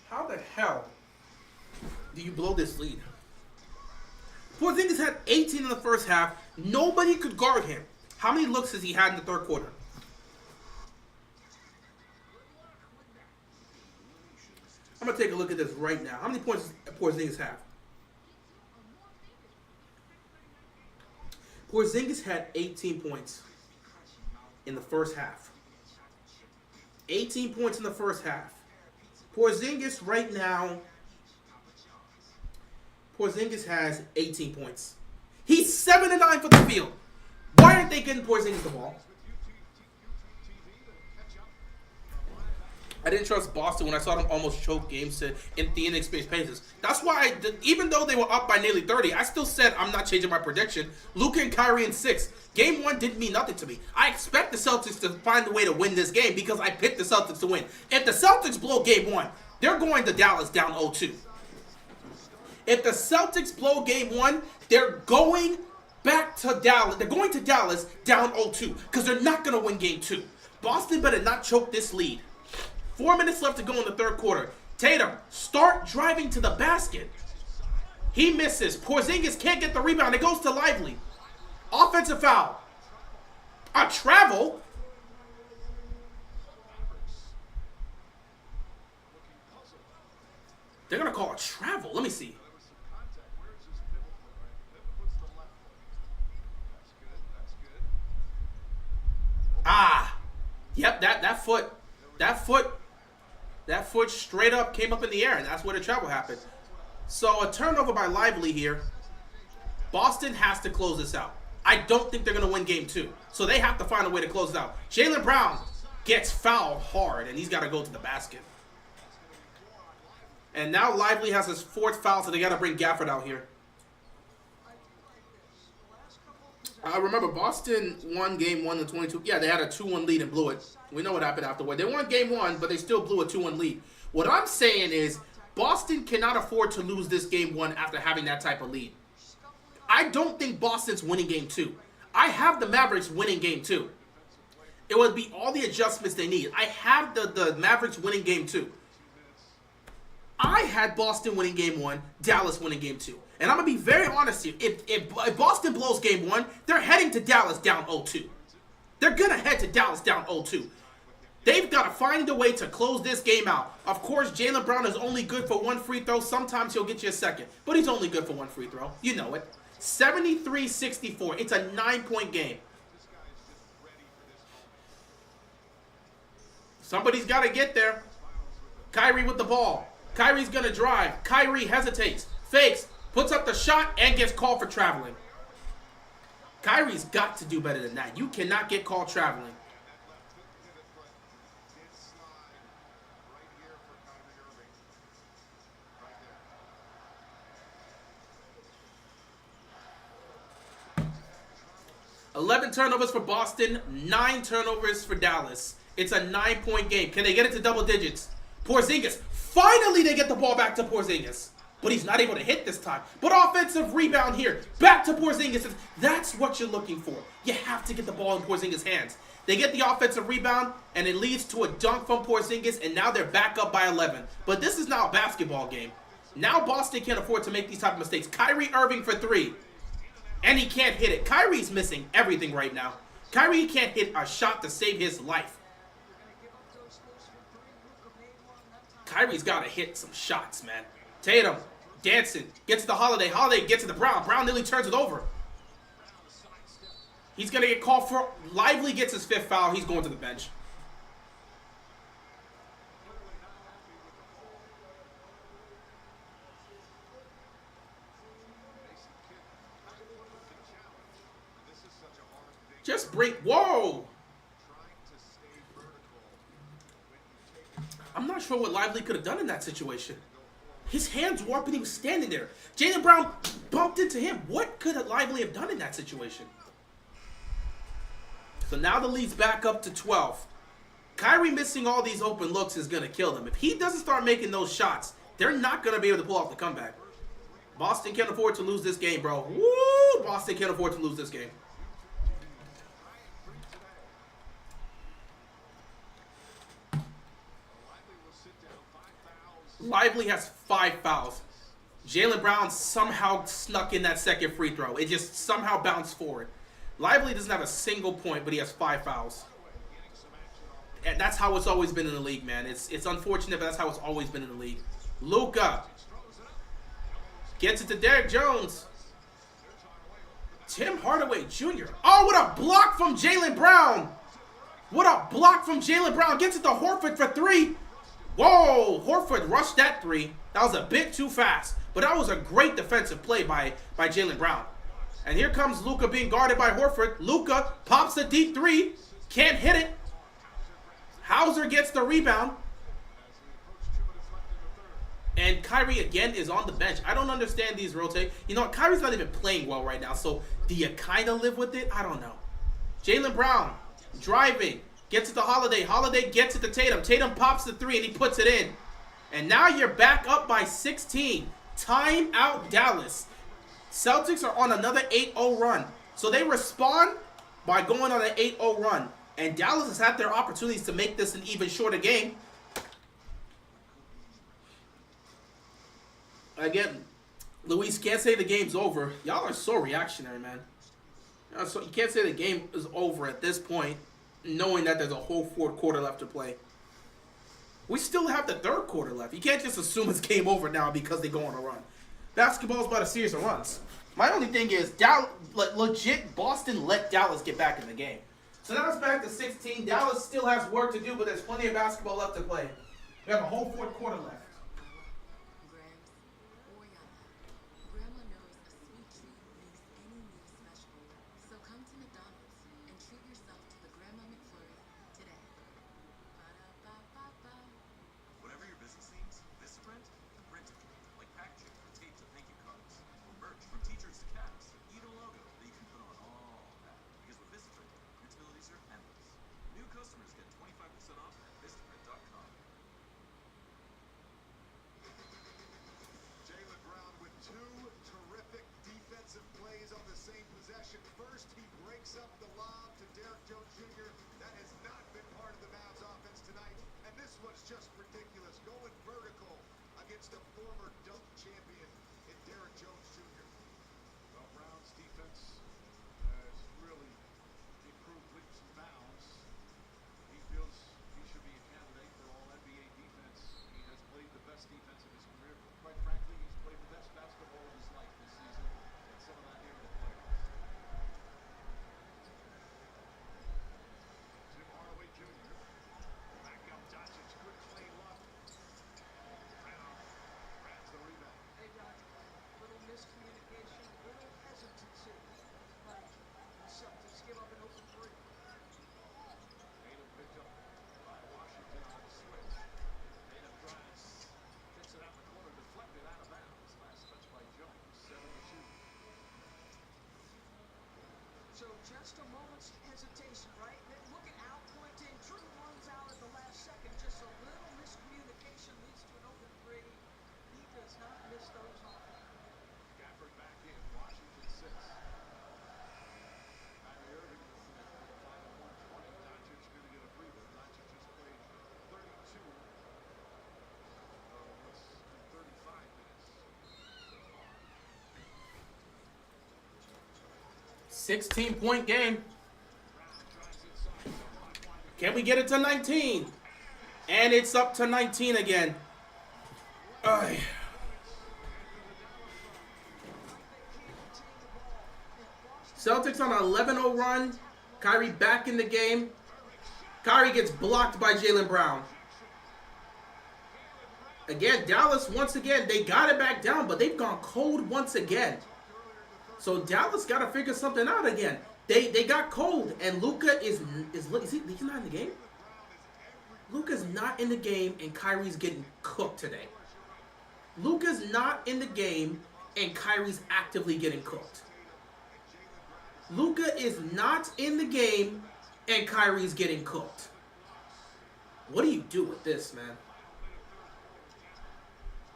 How the hell do you blow this lead? Porzingis had 18 in the first half. Nobody could guard him. How many looks has he had in the third quarter? I'm going to take a look at this right now. How many points does Porzingis have? Porzingis had 18 points in the first half. 18 points in the first half. Porzingis right now, Porzingis has 18 points. He's 7-9 for the field. Why aren't they getting Porzingis the ball? I didn't trust Boston when I saw them almost choke games in the inexperienced Pacers. That's why, even though they were up by nearly 30, I still said I'm not changing my prediction. Luka and Kyrie in 6. Game 1 didn't mean nothing to me. I expect the Celtics to find a way to win this game because I picked the Celtics to win. If the Celtics blow Game 1, they're going to Dallas down 0-2. If the Celtics blow Game 1, they're going back to Dallas. They're going to Dallas down 0-2 because they're not going to win Game 2. Boston better not choke this lead. 4 minutes left to go in the third quarter. Tatum, start driving to the basket. He misses. Porzingis can't get the rebound. It goes to Lively. Offensive foul. A travel. They're going to call a travel. Let me see. Yep, that foot straight up came up in the air, and that's where the travel happened. So a turnover by Lively here. Boston has to close this out. I don't think they're going to win Game 2. So they have to find a way to close it out. Jaylen Brown gets fouled hard, and he's got to go to the basket. And now Lively has his 4th foul, so they got to bring Gafford out here. I remember Boston won Game 1 in 22. Yeah, they had a 2-1 lead and blew it. We know what happened afterward. They won Game 1, but they still blew a 2-1 lead. What I'm saying is Boston cannot afford to lose this Game 1 after having that type of lead. I don't think Boston's winning Game 2. I have the Mavericks winning Game 2. It would be all the adjustments they need. I have the Mavericks winning Game 2. I had Boston winning Game 1, Dallas winning Game 2. And I'm going to be very honest here. If Boston blows Game 1, they're heading to Dallas down 0-2. They're going to head to Dallas down 0-2. They've got to find a way to close this game out. Of course, Jaylen Brown is only good for 1 free throw. Sometimes he'll get you a second. But he's only good for 1 free throw. You know it. 73-64. It's a 9-point game. Somebody's got to get there. Kyrie with the ball. Kyrie's going to drive. Kyrie hesitates. Fakes. Puts up the shot and gets called for traveling. Kyrie's got to do better than that. You cannot get called traveling. $11 turnovers for Boston, 9 turnovers for Dallas. It's a 9-point game. Can they get it to double digits? Porzingis. Finally, they get the ball back to Porzingis. But he's not able to hit this time. But offensive rebound here. Back to Porzingis. That's what you're looking for. You have to get the ball in Porzingis' hands. They get the offensive rebound, and it leads to a dunk from Porzingis, and now they're back up by 11. But this is now a basketball game. Now Boston can't afford to make these type of mistakes. Kyrie Irving for 3. And he can't hit it. Kyrie's missing everything right now. Kyrie can't hit a shot to save his life. Kyrie's got to hit some shots, man. Tatum, dancing, gets to the Holiday. Holiday gets to the Brown. Brown nearly turns it over. He's going to get called for... Lively gets his 5th foul. He's going to the bench. Just break... Whoa! I'm not sure what Lively could have done in that situation. His hands warped and he was standing there. Jaylen Brown bumped into him. What could Lively have done in that situation? So now the lead's back up to 12. Kyrie missing all these open looks is going to kill them. If he doesn't start making those shots, they're not going to be able to pull off the comeback. Boston can't afford to lose this game, bro. Woo! Boston can't afford to lose this game. Lively has 5 fouls. Jaylen Brown somehow snuck in that second free throw. It just somehow bounced forward. Lively doesn't have a single point, but he has 5 fouls. And that's how it's always been in the league, man. It's unfortunate, but that's how it's always been in the league. Luka gets it to Derek Jones. Tim Hardaway Jr. Oh, what a block from Jaylen Brown. What a block from Jaylen Brown. Gets it to Horford for 3. Whoa, Horford rushed that 3. That was a bit too fast. But that was a great defensive play by Jaylen Brown. And here comes Luka being guarded by Horford. Luka pops the deep 3. Can't hit it. Hauser gets the rebound. And Kyrie again is on the bench. I don't understand these rotate. You know what? Kyrie's not even playing well right now. So do you kind of live with it? I don't know. Jaylen Brown driving. Gets it to Holiday. Holiday gets it to Tatum. Tatum pops the 3 and he puts it in. And now you're back up by 16. Timeout Dallas. Celtics are on another 8-0 run. So they respond by going on an 8-0 run. And Dallas has had their opportunities to make this an even shorter game. Again, Luis can't say the game's over. Y'all are so reactionary, man. You can't say the game is over at this point, knowing that there's a whole 4th quarter left to play. We still have the 3rd quarter left. You can't just assume it's game over now because they go on a run. Basketball's about a series of runs. My only thing is, legit, Boston let Dallas get back in the game. So now it's back to 16. Dallas still has work to do, but there's plenty of basketball left to play. We have a whole 4th quarter left. First, he breaks up the lob to Derek Jones Jr. That has not been part of the Mavs offense tonight. And this one's just ridiculous. Going vertical against a former dunk champion in Derek Jones Jr. Well, Brown's defense has really improved leaps and bounds. He feels he should be a candidate for all NBA defense. He has played the best defense of his career. Quite frankly, he's played the best basketball of his life this season. And some of that here in the playoffs. So just a moment's hesitation, right? Then look at Al Quentin. Drew runs Gafford back in. Washington 6. Kyrie Irving will finish with a final 120. Doncic going to get a breather. Doncic just played 32. Let's do 35 minutes. 16-point game. Can we get it to 19? And it's up to 19 again. Ay. Celtics on an 11-0 run. Kyrie back in the game. Kyrie gets blocked by Jaylen Brown. Again, Dallas, once again, they got it back down, but they've gone cold once again. So Dallas got to figure something out again. They got cold, and Luka he's not in the game? Luka's not in the game, and Kyrie's getting cooked today. Luka's not in the game, and Kyrie's actively getting cooked. Luka is not in the game, and Kyrie's getting cooked. What do you do with this, man?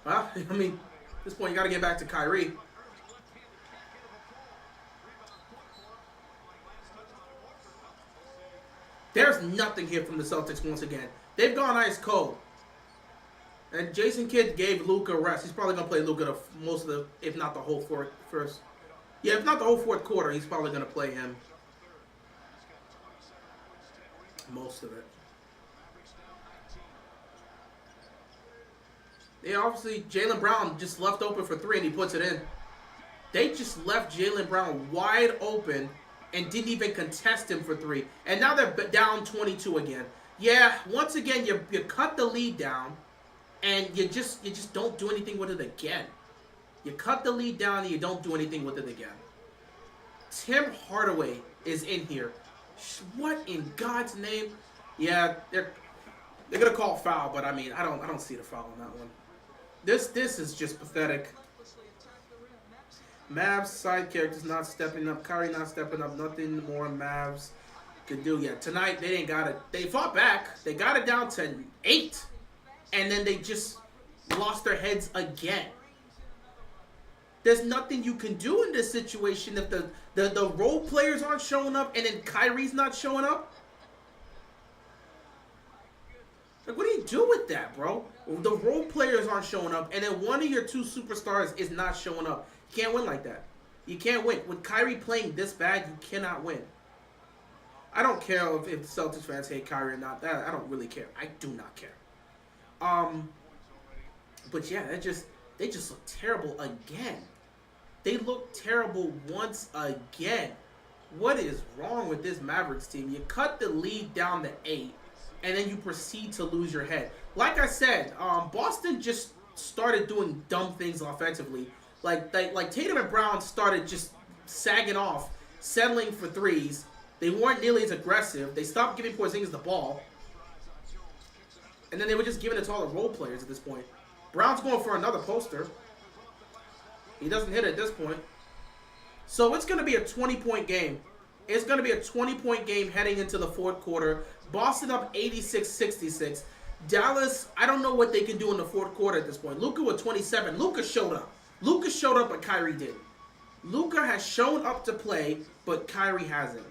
Well, I mean, at this point, you got to get back to Kyrie. There's nothing here from the Celtics once again. They've gone ice cold. And Jason Kidd gave Luka rest. He's probably going to play Luka most of the, if not the whole first. Yeah, if not the whole fourth quarter, he's probably going to play him. Most of it. Yeah, obviously, Jaylen Brown just left open for three and he puts it in. They just left Jaylen Brown wide open and didn't even contest him for three. And now they're down 22 again. Yeah, once again, you cut the lead down, and you just don't do anything with it again. You cut the lead down, and you don't do anything with it again. Tim Hardaway is in here. What in God's name? Yeah, they're gonna call foul, but I mean, I don't see the foul on that one. This is just pathetic. Mavs side characters not stepping up. Kyrie not stepping up. Nothing more Mavs can do yet. Tonight, they didn't got it. They fought back. They got it down to 8. And then they just lost their heads again. There's nothing you can do in this situation if the role players aren't showing up and then Kyrie's not showing up. Like, what do you do with that, bro? The role players aren't showing up and then one of your two superstars is not showing up. You can't win like that. You can't win. With Kyrie playing this bad, you cannot win. I don't care if the Celtics fans hate Kyrie or not. That I don't really care. I do not care. But yeah, they just look terrible again. They look terrible once again. What is wrong with this Mavericks team? You cut the lead down to 8, and then you proceed to lose your head. Like I said, Boston just started doing dumb things offensively. Like Tatum and Brown started just sagging off, settling for threes. They weren't nearly as aggressive. They stopped giving Porzingis the ball. And then they were just giving it to all the role players at this point. Brown's going for another poster. He doesn't hit it at this point. So it's going to be a 20-point game. It's going to be a 20-point game heading into the fourth quarter. Boston up 86-66. Dallas, I don't know what they can do in the fourth quarter at this point. Luka with 27. Luka showed up. Luka showed up, but Kyrie didn't. Luka has shown up to play, but Kyrie hasn't.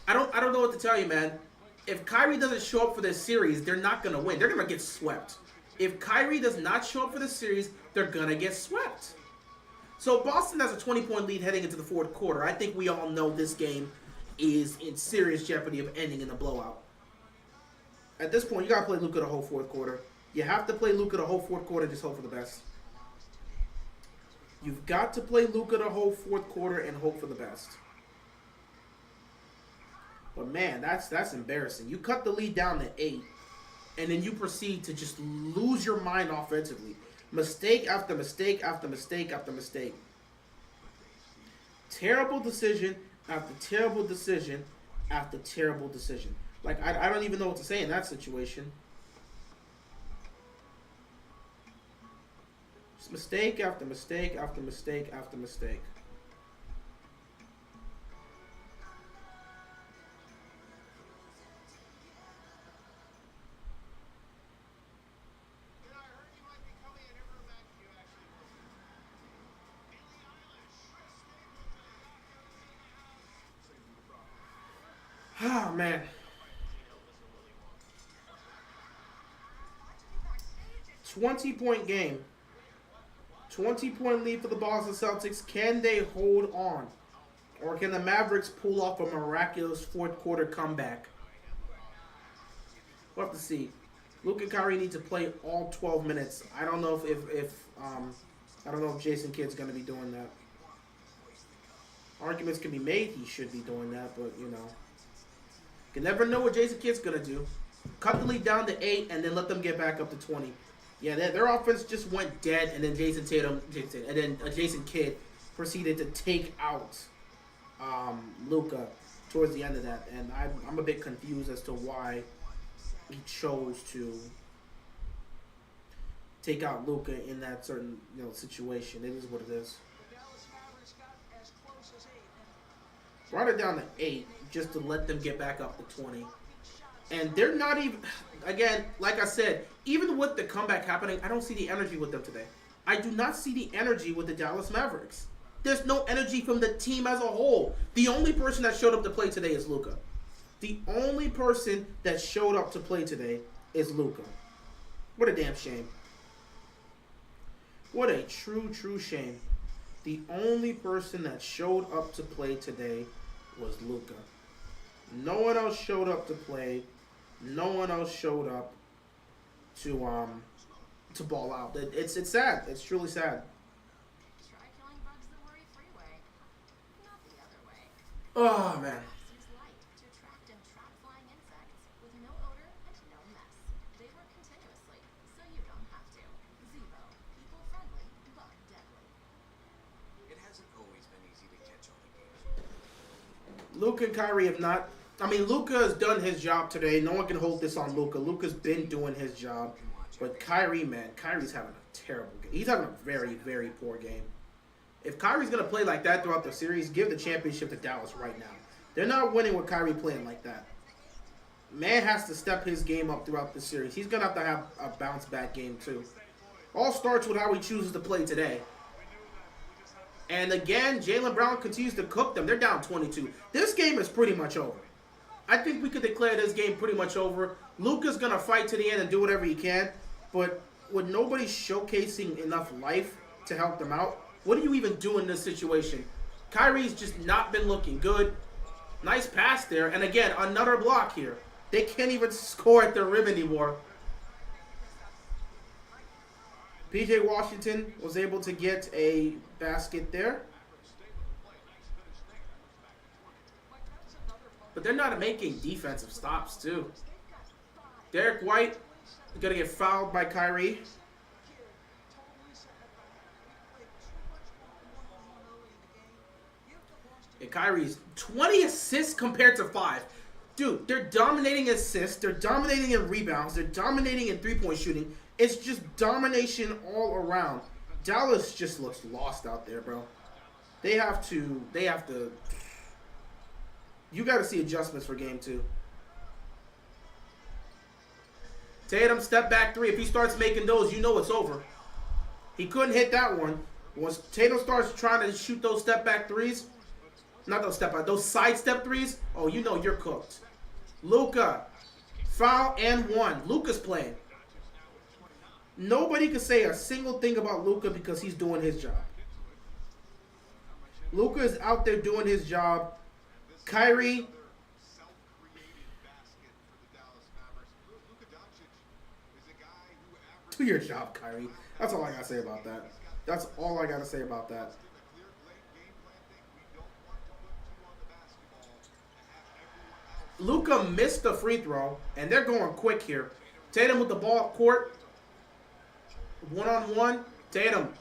I don't know what to tell you, man. If Kyrie doesn't show up for this series, they're not going to win. They're going to get swept. If Kyrie does not show up for this series, they're going to get swept. So Boston has a 20-point lead heading into the fourth quarter. I think we all know this game is in serious jeopardy of ending in a blowout. At this point, you got to play Luka the whole fourth quarter. You have to play Luka the whole fourth quarter and just hope for the best. You've got to play Luka the whole fourth quarter and hope for the best. But man, that's embarrassing. You cut the lead down to 8, and then you proceed to just lose your mind offensively. Mistake after mistake after mistake after mistake. Terrible decision after terrible decision after terrible decision. Like, I don't even know what to say in that situation. Just mistake after mistake after mistake after mistake. Oh, man. 20-point game. 20-point lead for the Boston Celtics. Can they hold on? Or can the Mavericks pull off a miraculous fourth quarter comeback? We'll have to see. Luke and Kyrie need to play all 12 minutes. I don't know if Jason Kidd's going to be doing that. Arguments can be made he should be doing that, but you can never know what Jason Kidd's going to do. Cut the lead down to 8 and then let them get back up to 20. Yeah, their offense just went dead, and then Jason Kidd proceeded to take out Luka towards the end of that, and I'm a bit confused as to why he chose to take out Luka in that certain situation. It is what it is. Brought it down to 8 just to let them get back up to 20. And they're not even, again, like I said, even with the comeback happening, I don't see the energy with them today. I do not see the energy with the Dallas Mavericks. There's no energy from the team as a whole. The only person that showed up to play today is Luka. The only person that showed up to play today is Luka. What a damn shame. What a true shame. The only person that showed up to play today was Luka. No one else showed up to play. No one else showed up to ball out. It's sad. It's truly sad. Try killing bugs the worry-free way, not the other way. Oh man. Use light to attract and trap flying insects with no odor and no mess. They work continuously, so you don't have to. Zero, people-friendly, bug deadly. It hasn't always been easy to catch on the game. Luka and Kyrie have not. I mean, Luka has done his job today. No one can hold this on Luka. Luka's been doing his job. But Kyrie, man, Kyrie's having a terrible game. He's having a very, very poor game. If Kyrie's going to play like that throughout the series, give the championship to Dallas right now. They're not winning with Kyrie playing like that. Man has to step his game up throughout the series. He's going to have a bounce-back game, too. All starts with how he chooses to play today. And again, Jaylen Brown continues to cook them. They're down 22. This game is pretty much over. I think we could declare this game pretty much over. Luka's going to fight to the end and do whatever he can. But with nobody showcasing enough life to help them out, what do you even do in this situation? Kyrie's just not been looking good. Nice pass there. And again, another block here. They can't even score at the rim anymore. P.J. Washington was able to get a basket there. But they're not making defensive stops, too. Derek White is going to get fouled by Kyrie. And Kyrie's 20 assists compared to 5. Dude, they're dominating assists. They're dominating in rebounds. They're dominating in three-point shooting. It's just domination all around. Dallas just looks lost out there, bro. They have to. You got to see adjustments for game 2. Tatum, step back 3. If he starts making those, you know it's over. He couldn't hit that one. Once Tatum starts trying to shoot those step back 3s, not those step back, those side step 3s, oh, you know you're cooked. Luka, foul and 1. Luka's playing. Nobody can say a single thing about Luka because he's doing his job. Luka is out there doing his job. Kyrie, do your job, Kyrie. That's all I gotta say about that. That's all I gotta say about that. Luka missed the free throw, and they're going quick here. Tatum with the ball up court. One-on-one. Tatum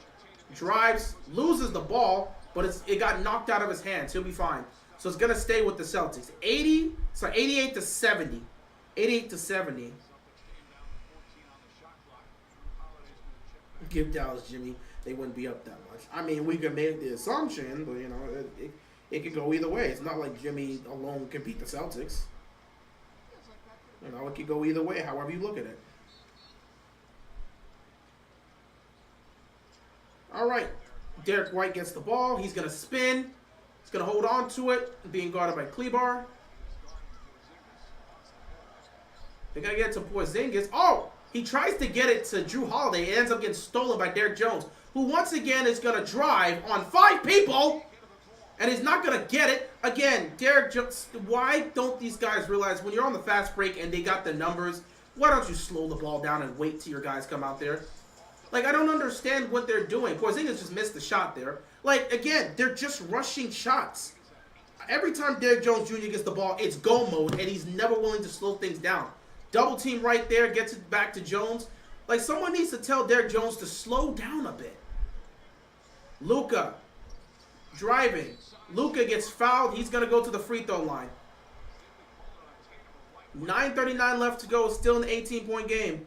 drives, loses the ball, but it got knocked out of his hands. He'll be fine. So it's going to stay with the Celtics. 88 to 70. 88 to 70. Give Dallas Jimmy. They wouldn't be up that much. I mean, we could make the assumption, but, it could go either way. It's not like Jimmy alone can beat the Celtics. It could go either way, however you look at it. All right. Derek White gets the ball. He's going to spin. He's going to hold on to it, being guarded by Kleber. They're going to get it to Porzingis. Oh! He tries to get it to Drew Holiday. It ends up getting stolen by Derrick Jones, who once again is going to drive on 5 people, and he's not going to get it. Again, Derrick Jones, why don't these guys realize when you're on the fast break and they got the numbers, why don't you slow the ball down and wait till your guys come out there? Like, I don't understand what they're doing. Porzingis just missed the shot there. Like, again, they're just rushing shots. Every time Derrick Jones Jr. gets the ball, it's go mode, and he's never willing to slow things down. Double team right there, gets it back to Jones. Like, someone needs to tell Derrick Jones to slow down a bit. Luka, driving. Luka gets fouled. He's going to go to the free throw line. 9:39 left to go. Still an 18-point game.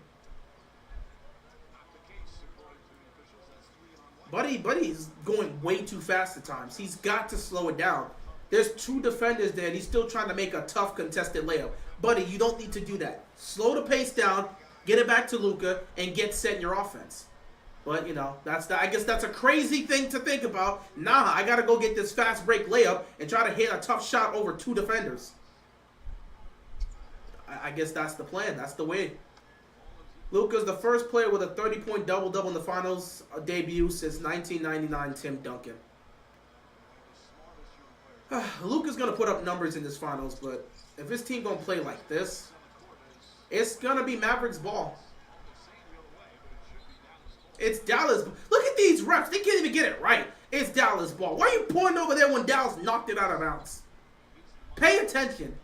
Buddy's going way too fast at times. He's got to slow it down. There's 2 defenders there, and he's still trying to make a tough contested layup. Buddy, you don't need to do that. Slow the pace down, get it back to Luka, and get set in your offense. But, you know, I guess that's a crazy thing to think about. Nah, I got to go get this fast break layup and try to hit a tough shot over 2 defenders. I guess that's the plan. That's the way. Luka's the first player with a 30-point double-double in the finals debut since 1999, Tim Duncan. Luka's going to put up numbers in this finals, but if his team going to play like this, it's going to be Mavericks ball. It's Dallas. Look at these refs. They can't even get it right. It's Dallas ball. Why are you pointing over there when Dallas knocked it out of bounds? Pay attention.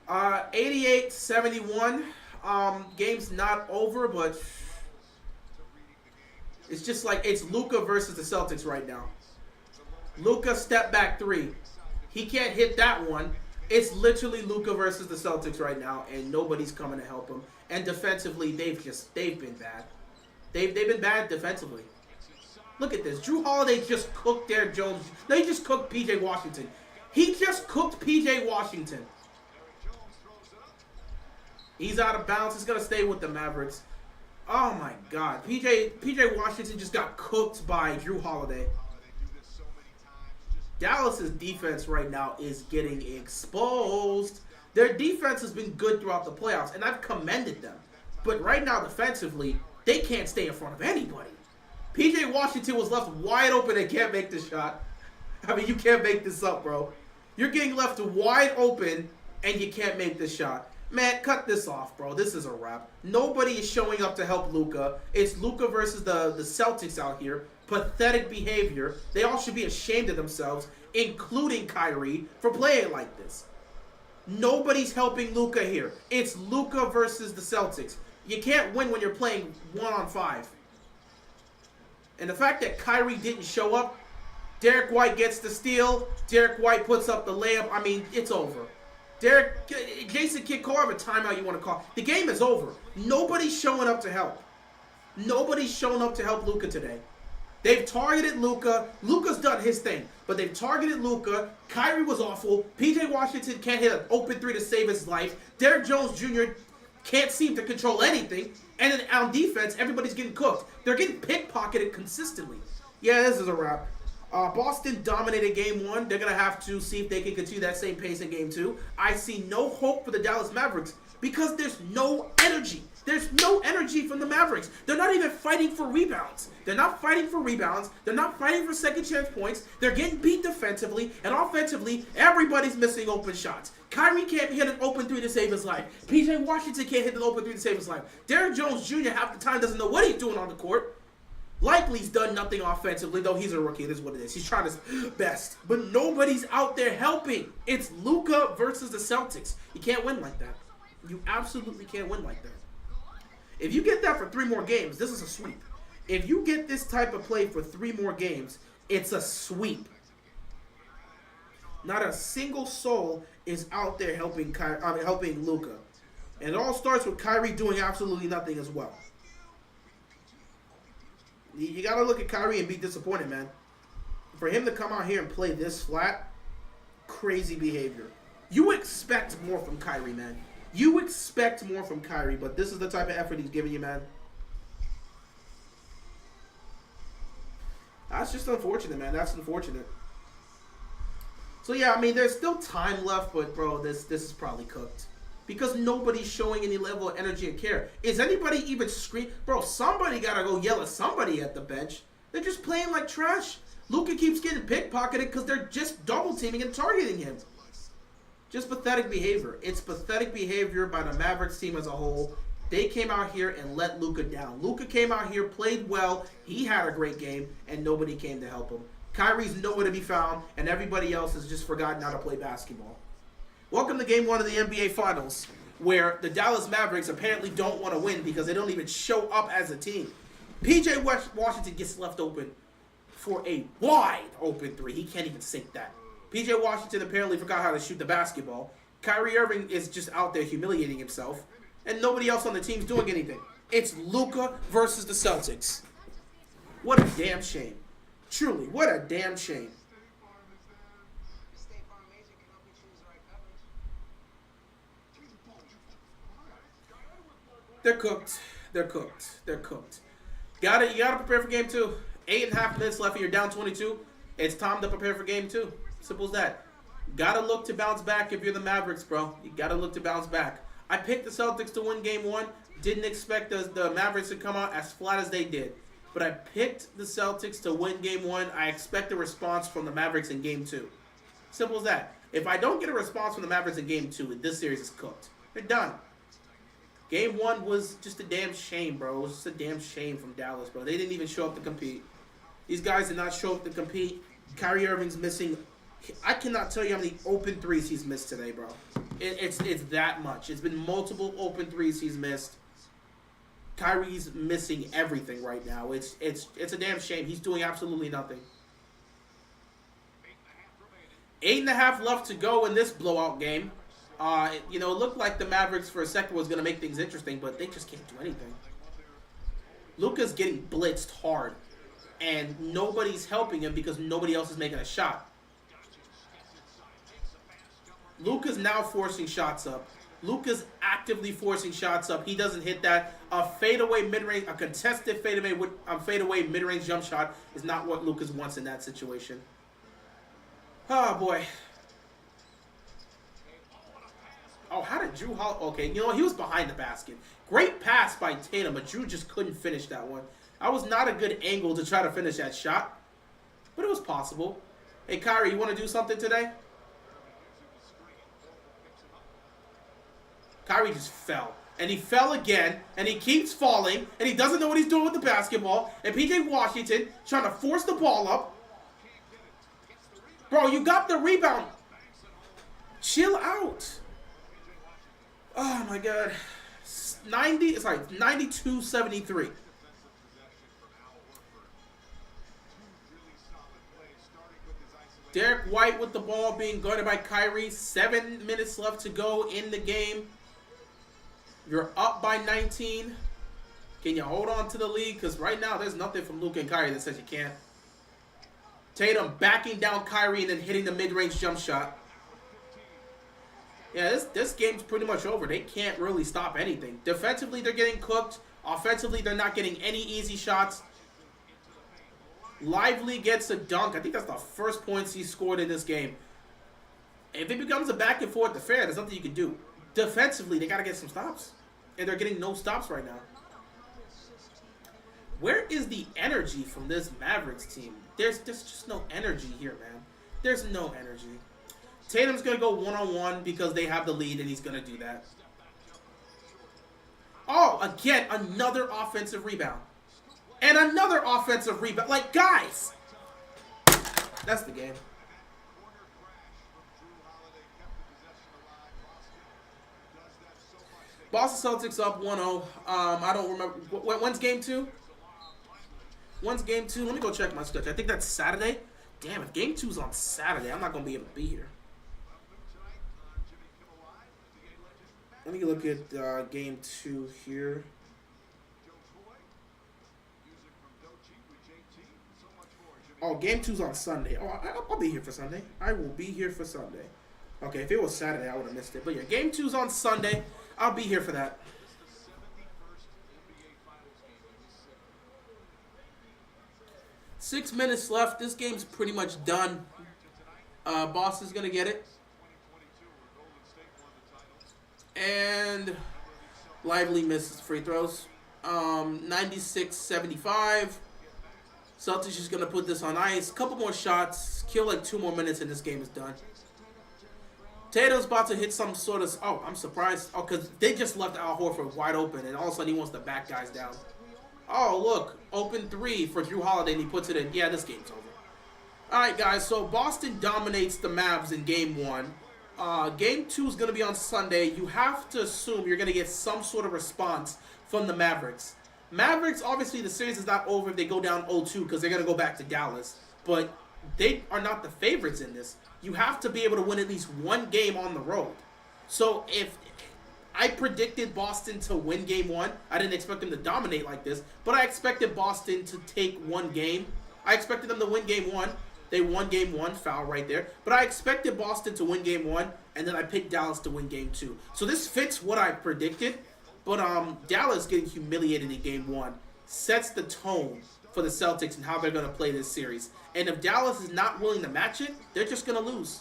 88-71. Game's not over, but it's just like it's Luka versus the Celtics right now. Luka step back 3. He can't hit that one. It's literally Luka versus the Celtics right now, and nobody's coming to help him. And defensively, they've been bad. They've been bad defensively. Look at this. Drew Holiday just cooked Derrick Jones. No, he just cooked P.J. Washington. He just cooked P.J. Washington. He's out of bounds. He's going to stay with the Mavericks. Oh, my God. P.J. Washington just got cooked by Drew Holiday. Dallas's defense right now is getting exposed. Their defense has been good throughout the playoffs, and I've commended them. But right now, defensively, they can't stay in front of anybody. P.J. Washington was left wide open and can't make the shot. I mean, you can't make this up, bro. You're getting left wide open, and you can't make this shot. Man, cut this off, bro. This is a wrap. Nobody is showing up to help Luka. It's Luka versus the Celtics out here. Pathetic behavior. They all should be ashamed of themselves, including Kyrie, for playing like this. Nobody's helping Luka here. It's Luka versus the Celtics. You can't win when you're playing 1-on-5. And the fact that Kyrie didn't show up, Derek White gets the steal, Derek White puts up the layup. I mean, it's over. Jason Kidd, call whatever timeout you want to call. The game is over. Nobody's showing up to help. Nobody's showing up to help Luka today. They've targeted Luka. Luka's done his thing. But they've targeted Luka. Kyrie was awful. P.J. Washington can't hit an open 3 to save his life. Derrick Jones Jr. can't seem to control anything. And then on defense, everybody's getting cooked. They're getting pickpocketed consistently. Yeah, this is a wrap. Boston dominated Game 1. They're going to have to see if they can continue that same pace in Game 2. I see no hope for the Dallas Mavericks because there's no energy. There's no energy from the Mavericks. They're not even fighting for rebounds. They're not fighting for rebounds. They're not fighting for second chance points. They're getting beat defensively. And offensively, everybody's missing open shots. Kyrie can't hit an open 3 to save his life. P.J. Washington can't hit an open 3 to save his life. Derrick Jones Jr. half the time doesn't know what he's doing on the court. Likely's done nothing offensively, though he's a rookie. It is what it is. He's trying his best. But nobody's out there helping. It's Luka versus the Celtics. You can't win like that. You absolutely can't win like that. If you get that for 3 more games, this is a sweep. If you get this type of play for 3 more games, it's a sweep. Not a single soul is out there helping Luka. And it all starts with Kyrie doing absolutely nothing as well. You got to look at Kyrie and be disappointed, man. For him to come out here and play this flat, crazy behavior. You expect more from Kyrie, man. You expect more from Kyrie, but this is the type of effort he's giving you, man. That's just unfortunate, man. That's unfortunate. So, yeah, I mean, there's still time left, but, bro, this is probably cooked. Because nobody's showing any level of energy and care. Is anybody even screaming? Bro, somebody gotta go yell at somebody at the bench. They're just playing like trash. Luka keeps getting pickpocketed because they're just double teaming and targeting him. Just pathetic behavior. It's pathetic behavior by the Mavericks team as a whole. They came out here and let Luka down. Luka came out here, played well. He had a great game, and nobody came to help him. Kyrie's nowhere to be found, and everybody else has just forgotten how to play basketball. Welcome to Game 1 of the NBA Finals, where the Dallas Mavericks apparently don't want to win because they don't even show up as a team. PJ Washington gets left open for a wide open three. He can't even sink that. PJ Washington apparently forgot how to shoot the basketball. Kyrie Irving is just out there humiliating himself, and nobody else on the team's doing anything. It's Luka versus the Celtics. What a damn shame. Truly, what a damn shame. They're cooked. They're cooked. They're cooked. You gotta prepare for game 2. 8.5 minutes left and you're down 22. It's time to prepare for game 2. Simple as that. Gotta look to bounce back if you're the Mavericks, bro. You gotta look to bounce back. I picked the Celtics to win game 1. Didn't expect the Mavericks to come out as flat as they did. But I picked the Celtics to win game 1. I expect a response from the Mavericks in game 2. Simple as that. If I don't get a response from the Mavericks in game 2, this series is cooked. They're done. Game 1 was just a damn shame, bro. It was just a damn shame from Dallas, bro. They didn't even show up to compete. These guys did not show up to compete. Kyrie Irving's missing. I cannot tell you how many open threes he's missed today, bro. It's that much. It's been multiple open threes he's missed. Kyrie's missing everything right now. It's a damn shame. He's doing absolutely nothing. 8.5 left to go in this blowout game. It looked like the Mavericks for a second was going to make things interesting, but they just can't do anything. Luka's getting blitzed hard, and nobody's helping him because nobody else is making a shot. Luka's now forcing shots up. Luka's actively forcing shots up. He doesn't hit that. A contested fadeaway mid-range jump shot is not what Luka wants in that situation. Oh, boy. Oh, how did Drew Holiday... Okay, he was behind the basket. Great pass by Tatum, but Drew just couldn't finish that one. That was not a good angle to try to finish that shot, but it was possible. Hey, Kyrie, you want to do something today? Kyrie just fell. And he fell again, and he keeps falling, and he doesn't know what he's doing with the basketball, and PJ Washington trying to force the ball up. Bro, you got the rebound. Chill out. Oh, my God. 92-73. Derek White with the ball being guarded by Kyrie. 7 minutes left to go in the game. You're up by 19. Can you hold on to the lead? Because right now, there's nothing from Luka and Kyrie that says you can't. Tatum backing down Kyrie and then hitting the mid-range jump shot. Yeah, this game's pretty much over. They can't really stop anything. Defensively, they're getting cooked. Offensively, they're not getting any easy shots. Lively gets a dunk. I think that's the first points he scored in this game. If it becomes a back and forth affair, there's nothing you can do. Defensively, they got to get some stops. And they're getting no stops right now. Where is the energy from this Mavericks team? There's just no energy here, man. There's no energy. Tatum's going to go one-on-one because they have the lead, and he's going to do that. Oh, again, another offensive rebound. And another offensive rebound. Like, guys. That's the game. Boston Celtics up 1-0. I don't remember. When's game 2? When's game 2? Let me go check my schedule. I think that's Saturday. Damn, if game 2's on Saturday, I'm not going to be able to be here. Let me look at game 2 here. Oh, game 2's on Sunday. Oh, I'll be here for Sunday. I will be here for Sunday. Okay, if it was Saturday, I would have missed it. But yeah, game 2's on Sunday. I'll be here for that. Six minutes left. This game's pretty much done. Boston's going to get it. And Lively misses free throws. 96-75. Celtics just going to put this on ice. Couple more shots. Kill like 2 more minutes and this game is done. Tatum's about to hit some sort of... Oh, I'm surprised. Oh, because they just left Al Horford wide open and all of a sudden he wants to back guys down. Oh, look. Open 3 for Drew Holiday and he puts it in. Yeah, this game's over. Alright, guys. So Boston dominates the Mavs in Game 1. Game 2 is going to be on Sunday. You have to assume you're going to get some sort of response from the Mavericks. Mavericks, obviously, the series is not over if they go down 0-2 because they're going to go back to Dallas. But they are not the favorites in this. You have to be able to win at least one game on the road. So if I predicted Boston to win Game 1, I didn't expect them to dominate like this, but I expected Boston to take one game. I expected them to win Game 1. They won Game 1, foul right there. But I expected Boston to win Game 1, and then I picked Dallas to win Game 2. So this fits what I predicted. But Dallas getting humiliated in Game 1 sets the tone for the Celtics and how they're going to play this series. And if Dallas is not willing to match it, they're just going to lose.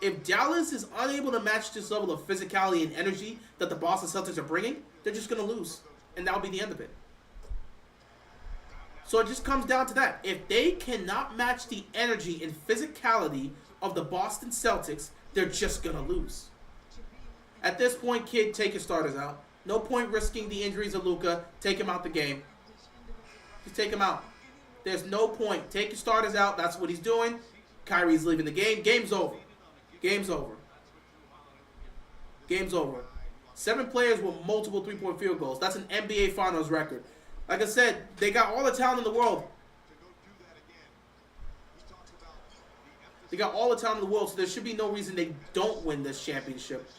If Dallas is unable to match this level of physicality and energy that the Boston Celtics are bringing, they're just going to lose. And that'll be the end of it. So it just comes down to that. If they cannot match the energy and physicality of the Boston Celtics, they're just going to lose. At this point, kid, take your starters out. No point risking the injuries of Luka. Take him out the game. Just take him out. There's no point. Take your starters out. That's what he's doing. Kyrie's leaving the game. Game's over. Game's over. Game's over. 7 players with multiple 3-point field goals. That's an NBA Finals record. Like I said, they got all the talent in the world. They got all the talent in the world, so there should be no reason they don't win this championship.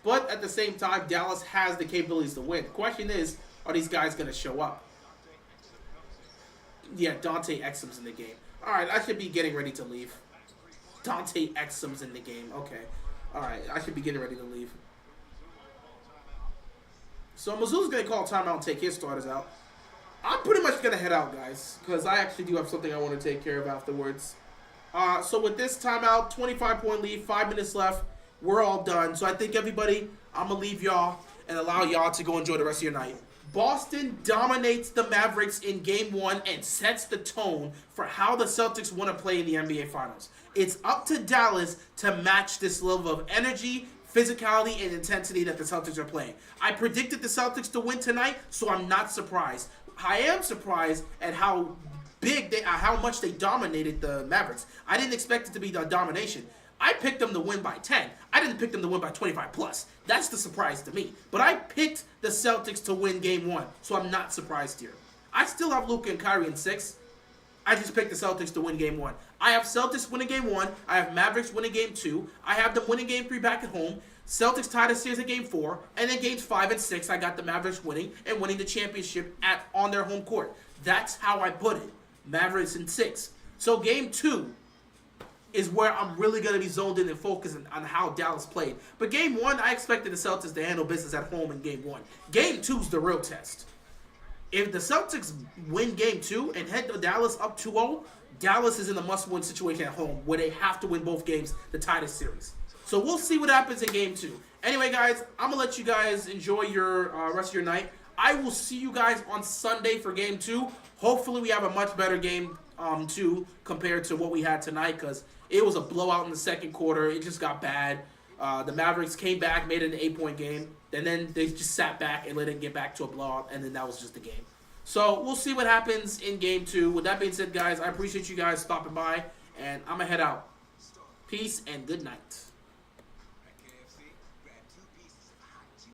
But at the same time, Dallas has the capabilities to win. The question is, are these guys going to show up? Yeah, Dante Exum's in the game. All right, I should be getting ready to leave. Dante Exum's in the game. Okay. All right, I should be getting ready to leave. So Mizzou's going to call timeout and take his starters out. I'm pretty much going to head out, guys, because I actually do have something I want to take care of afterwards. So with this timeout, 25-point lead, 5 minutes left. We're all done. So I think everybody, I'm going to leave y'all and allow y'all to go enjoy the rest of your night. Boston dominates the Mavericks in Game 1 and sets the tone for how the Celtics want to play in the NBA Finals. It's up to Dallas to match this level of energy, physicality, and intensity that the Celtics are playing. I predicted the Celtics to win tonight, so I'm not surprised. I am surprised at how much they dominated the Mavericks. I didn't expect it to be the domination. I picked them to win by 10. I didn't pick them to win by 25 plus. That's the surprise to me. But I picked the Celtics to win Game 1, so I'm not surprised here. I still have Luka and Kyrie in 6. I just picked the Celtics to win Game 1. I have Celtics winning Game 1. I have Mavericks winning Game 2. I have them winning Game 3 back at home. Celtics tied a series at Game 4. And then Games 5 and 6, I got the Mavericks winning and winning the championship on their home court. That's how I put it. Mavericks in 6. So Game 2 is where I'm really going to be zoned in and focusing on how Dallas played. But Game 1, I expected the Celtics to handle business at home in Game 1. Game 2 is the real test. If the Celtics win Game 2 and head to Dallas up 2-0, Dallas is in a must-win situation at home where they have to win both games to tie this series. So we'll see what happens in Game 2. Anyway, guys, I'm going to let you guys enjoy your rest of your night. I will see you guys on Sunday for Game 2. Hopefully we have a much better Game 2 compared to what we had tonight, because it was a blowout in the second quarter. It just got bad. The Mavericks came back, made it an 8-point game, and then they just sat back and let it get back to a blowout, and then that was just the game. So we'll see what happens in Game 2. With that being said, guys, I appreciate you guys stopping by, and I'm going to head out. Peace and good night.